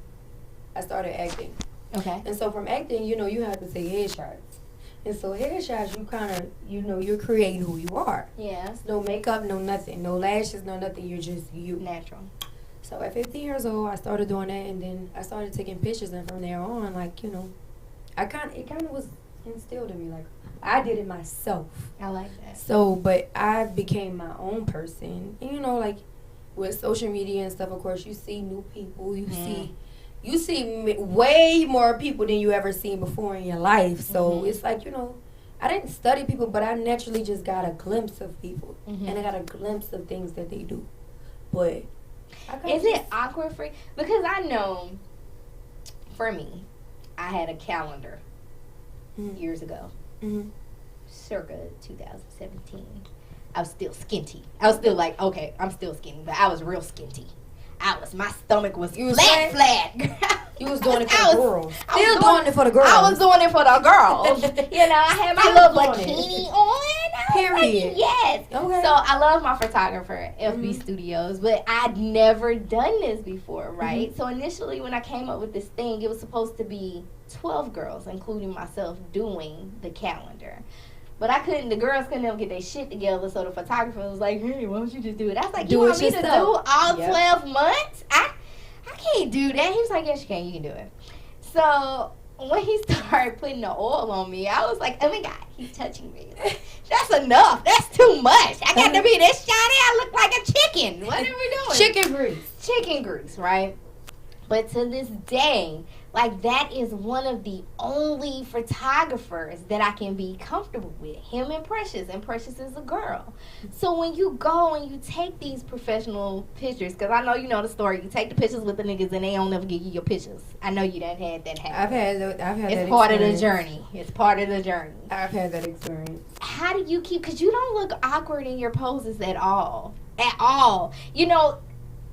I started acting. Okay. And so from acting, you know, you have to take headshots. And so headshots, you kind of, you know, you're creating who you are. Yeah. No makeup, no nothing. No lashes, no nothing. You're just you. Natural. So at 15 years old, I started doing that, and then I started taking pictures, and from there on, like, you know, it kind of was instilled in me. Like, I did it myself. I like that. So, but I became my own person. And, you know, like, with social media and stuff, of course, you see new people. You see way more people than you ever seen before in your life. So it's like, you know, I didn't study people, but I naturally just got a glimpse of people. And I got a glimpse of things that they do. But is it awkward for you? Because I know, for me, I had a calendar years ago, circa 2017. I was still skinty. I was still like, okay, I'm still skinny, but I was real skinty. My stomach was flat. You was doing it for the girls. Still doing it for the girls. I was doing it for the girls. You know, I had my little bikini on. Period. Like, yes. Okay. So I love my photographer, FB Studios, but I'd never done this before, right? So initially when I came up with this thing, it was supposed to be 12 girls, including myself, doing the calendar. But the girls couldn't ever get their shit together, so the photographer was like, hey, why don't you just do it? I was like, you want me to do all 12 months? I can't do that. He was like, yes, you can. You can do it. So when he started putting the oil on me, I was like, oh my God, he's touching me. Like, that's enough. That's too much. I got to be this shiny. I look like a chicken. What are we doing? Chicken grease. Chicken grease, right? But to this day, like, that is one of the only photographers that I can be comfortable with. Him and Precious. And Precious is a girl. So when you go and you take these professional pictures, because I know you know the story. You take the pictures with the niggas and they don't never give you your pictures. I know you done had that happen. I've had that It's part of the journey. It's part of the journey. I've had that experience. How do you keep, because you don't look awkward in your poses at all. At all. You know,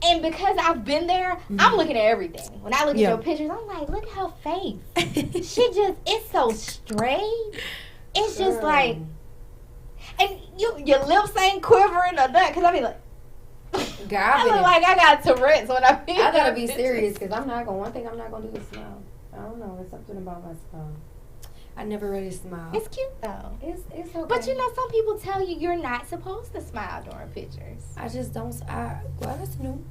and because I've been there, I'm looking at everything. When I look at your pictures, I'm like, look at her face. It's so straight. It's just like, and your lips ain't quivering or nothing. Because I be like, I look like I got Tourette's when I be. I gotta be serious because one thing I'm not gonna do is smile. I don't know. It's something about my smile. I never really smile. It's cute though. It's okay. But you know, some people tell you you're not supposed to smile during pictures. I just don't. Well, that's new.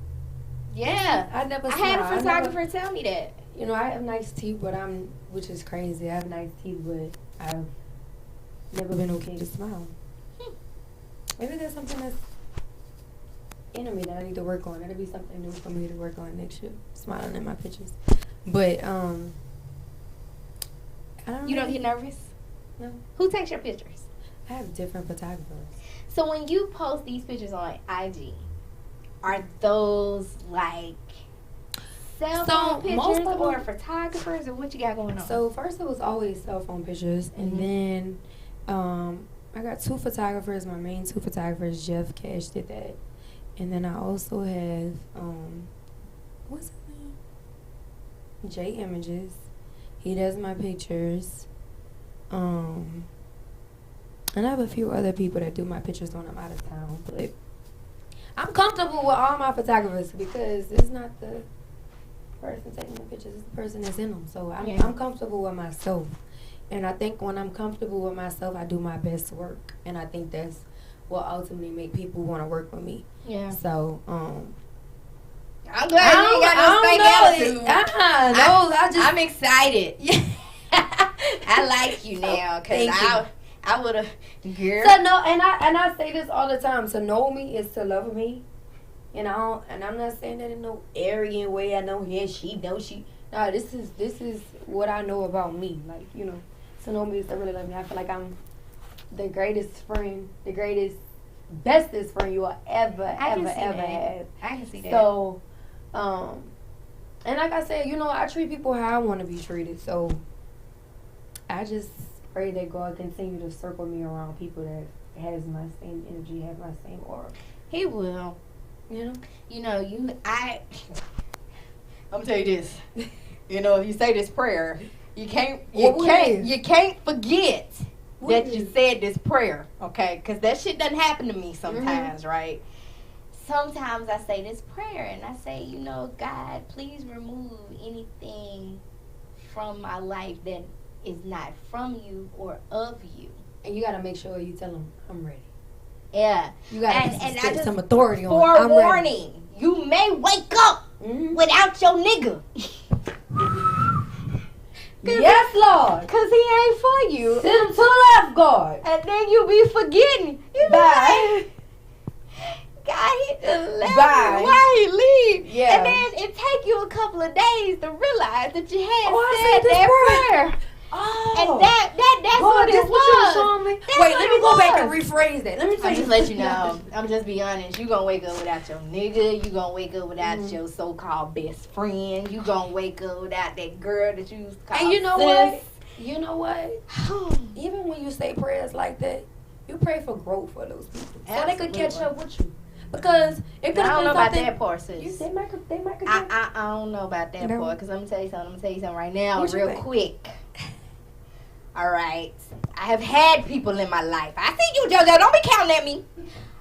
Yeah, I never. Smile. I had a photographer tell me that. You know, I have nice teeth, but which is crazy. I have nice teeth, but I've never been okay to smile. Maybe there's something that's in me that I need to work on. That'll be something new for me to work on next year. Smiling in my pictures, but You don't get nervous? No. Who takes your pictures? I have different photographers. So when you post these pictures on IG, are those like cell phone pictures or photographers, or what you got going on? So first it was always cell phone pictures, and then I got two photographers. My main two photographers, Jeff Cash, did that, and then I also have what's his name? J Images. He does my pictures. And I have a few other people that do my pictures when I'm out of town. But I'm comfortable with all my photographers because it's not the person taking the pictures, it's the person that's in them. So I'm comfortable with myself. And I think when I'm comfortable with myself, I do my best work. And I think that's what ultimately make people want to work with me. Yeah. So, I'm glad you ain't got no attitude. I'm excited. I like you now because I would have. So no, and I say this all the time. To know me is to love me, and I'm not saying that in no arrogant way. I know she knows she. No, this is what I know about me. Like, you know, to know me is to really love me. I feel like I'm the greatest friend, the greatest, bestest friend you will ever have. I can see that. So, And like I said, I treat people how I want to be treated. So I just pray that God continue to circle me around people that has my same energy, have my same aura. He will. I'm gonna tell you this. If you say this prayer, you can't forget that you said this prayer, okay? Because that shit doesn't happen to me sometimes, right? Sometimes I say this prayer and I say, God, please remove anything from my life that is not from you or of you. And you gotta make sure you tell them I'm ready. Yeah. You gotta and some authority on forewarning, you may wake up without your nigga. Yes, Lord. Because he ain't for you. Send him to the left guard. And then you be forgetting. You be like, God, he just left me. Why he leave? Yeah. And then it take you a couple of days to realize that you had said said that prayer. Oh. And that's what it What you was. showing me? That's Wait, what let me it go back and was. rephrase that. Let me I'm just let you know. I'm just be honest. You gonna wake up without your nigga. You gonna wake up without your so-called best friend. You gonna wake up without that girl that you used to call And you know sis. what? You know what? Even when you say prayers like that, you pray for growth for those people, so they could catch up with you. Because it could have been something. I don't know about that part, sis. They might could. I don't know about that part because I'm gonna tell you something right now, real quick. All right, I have had people in my life. I see you, JoJo. Don't be counting at me.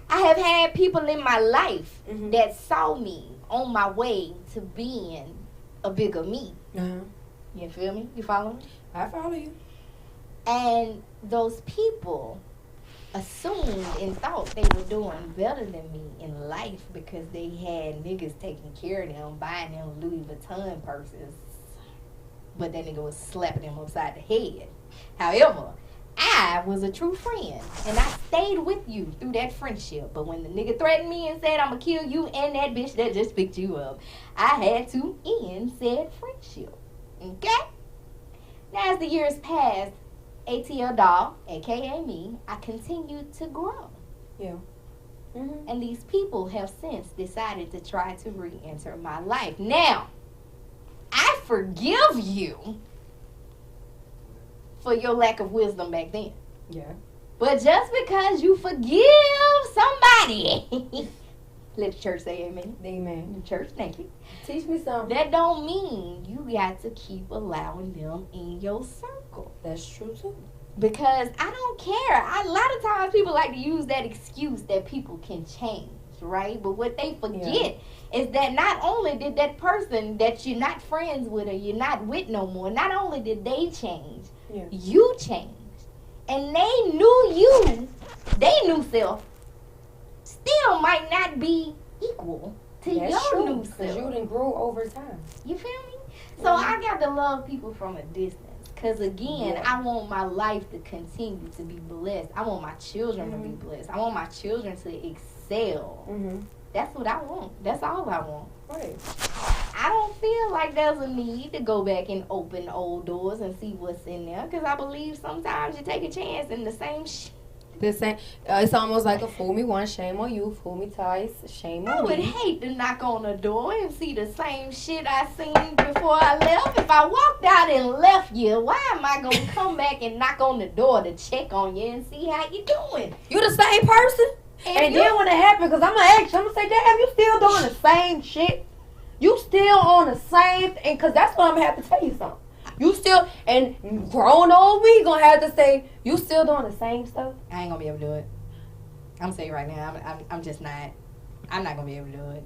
I have had people in my life that saw me on my way to being a bigger me. You feel me? You follow me? I follow you. And those people assumed and thought they were doing better than me in life because they had niggas taking care of them, buying them Louis Vuitton purses. But that nigga was slapping them upside the head. However, I was a true friend, and I stayed with you through that friendship. But when the nigga threatened me and said, I'm going to kill you and that bitch that just picked you up, I had to end said friendship. Okay? Now, as the years passed, ATL Doll, a.k.a. me, I continued to grow. Yeah. And these people have since decided to try to re-enter my life. Now, I forgive you for your lack of wisdom back then. Yeah. But just because you forgive somebody, let the church say amen. Amen. The church, thank you. Teach me something. That don't mean you got to keep allowing them in your circle. That's true too. Because I don't care. A lot of times people like to use that excuse that people can change, right? But what they forget is that not only did that person that you're not friends with or you're not with no more, not only did they change, you changed. And they knew you, they new self, still might not be equal to your new self. Because you didn't grow over time. You feel me? So I got to love people from a distance. Because again, I want my life to continue to be blessed. I want my children to be blessed. I want my children to excel. That's what I want. That's all I want. Right. I don't feel like there's a need to go back and open old doors and see what's in there. Because I believe sometimes you take a chance in the same shit. It's almost like a fool me once, shame on you. Fool me twice, shame on me. I would hate to knock on the door and see the same shit I seen before I left. If I walked out and left you, why am I going to come back and knock on the door to check on you and see how you doing? You the same person? And then when it happened, because I'm going to ask you, I'm going to say, damn, you still doing the same shit? You still on the same thing? Because that's what I'm going to have to tell you something. You still, and grown old me gonna have to say, you still doing the same stuff? I ain't gonna be able to do it. I'm saying right now, I'm just not. I'm not gonna be able to do it.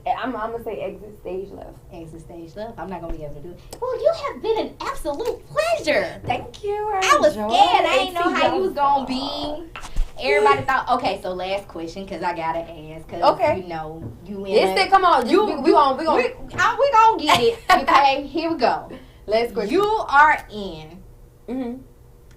I'm gonna say exit stage left. Exit stage left. I'm not gonna be able to do it. Well, you have been an absolute pleasure. Thank you. I was scared. I didn't know how you was gonna be. Everybody thought, okay, so last question, because I gotta ask, because, you know, you in it. Come on, we gonna get it, okay? Here we go. Last question. You are in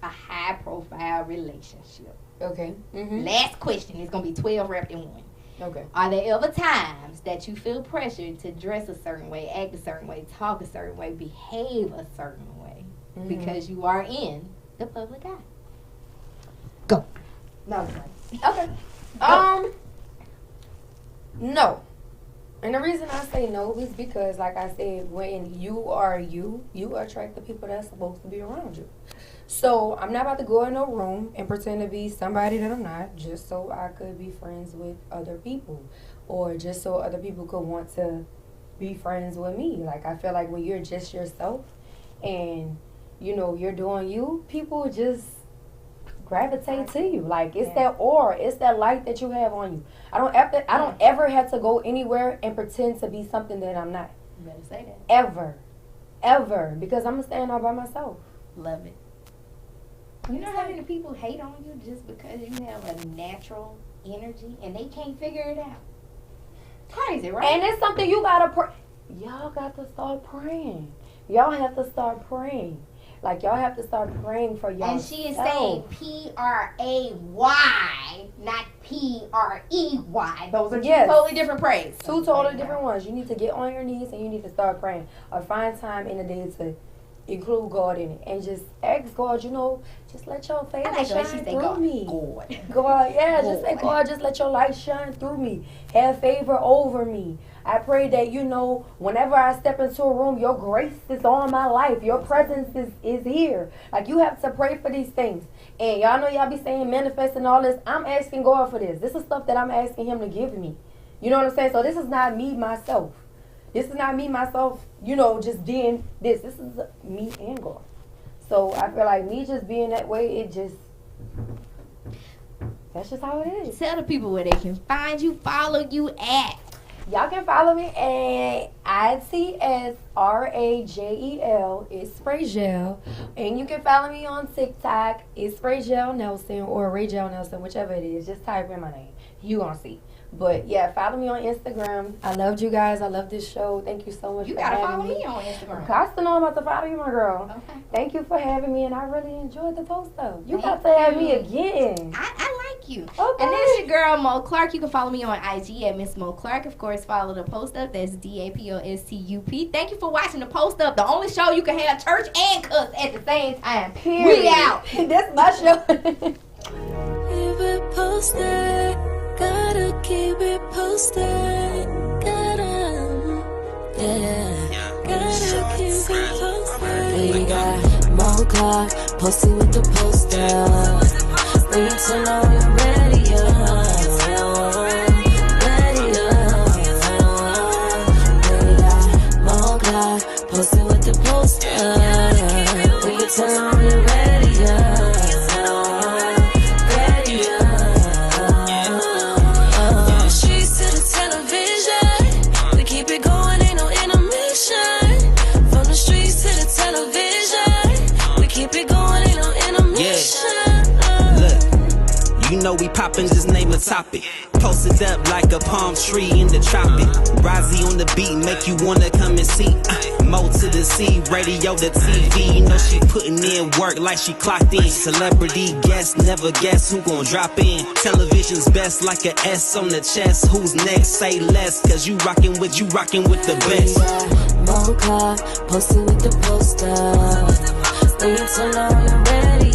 a high-profile relationship. Okay. Last question. It's going to be 12 wrapped in one. Okay. Are there ever times that you feel pressured to dress a certain way, act a certain way, talk a certain way, behave a certain way because you are in the public eye? Go. No. Okay. No. And the reason I say no is because, like I said, when you are you attract the people that's supposed to be around you. So I'm not about to go in no room and pretend to be somebody that I'm not, just so I could be friends with other people, or just so other people could want to be friends with me. Like, I feel like when you're just yourself and, you know, you're doing you, people just gravitate to you. Like, it's that aura, it's that light that you have on you. I don't ever have to go anywhere and pretend to be something that I'm not. You better say that. Ever. Because I'm going to stand all by myself. Love it. You know how many people hate on you just because you have a natural energy and they can't figure it out? Crazy, right? And it's something you gotta pray. Y'all got to start praying. Y'all have to start praying. Like, y'all have to start praying for y'all. And she is saying P-R-A-Y, not P-R-E-Y. Those are two totally different prayers. Two totally different ones. You need to get on your knees and you need to start praying. Or find time in the day to include God in it. And just ask God, you know, just let your favor shine through me. God, just say, God, just let your light shine through me. Have favor over me. I pray that, you know, whenever I step into a room, your grace is on my life. Your presence is here. Like, you have to pray for these things. And y'all know y'all be saying manifest and all this. I'm asking God for this. This is stuff that I'm asking him to give me. You know what I'm saying? So this is not me, myself. This is not me, myself, you know, just being this. This is me and God. So I feel like me just being that way, that's just how it is. Tell the people where they can find you, follow you at. Y'all can follow me at ITSRAJEL. It's Rajel. And you can follow me on TikTok. It's Rajel Nelson or Rajel Nelson, whichever it is. Just type in my name. You gonna see. But yeah, follow me on Instagram. I loved you guys. I love this show. Thank you so much for having me. You gotta follow me on Instagram. I still know I'm about to follow you, my girl. Okay. Thank you for having me, and I really enjoyed the post up. You got to have me again. I like you. Okay. And this is your girl, Mo Clark. You can follow me on IG at Miss Mo Clark. Of course, follow the post up. That's DaPostup. Thank you for watching the post up. The only show you can have church and cuss at the same time. Period. We out. That's my show. Keep it posted. Gotta keep it posted. Gotta keep it posted. We got Mo Clark posted with the poster. We need to know you're ready, We got Mo Clark posted with the poster. We need to know you're ready, You know we poppin', just name a topic. Posted up like a palm tree in the tropic. Rozzy on the beat, make you wanna come and see. Mo to the C, radio to TV. You know she putting in work like she clocked in. Celebrity guest, never guess who gon' drop in. Television's best like a S on the chest. Who's next? Say less, cause you rockin' with the best. Mo Clark posted with the poster. We need to know you're ready.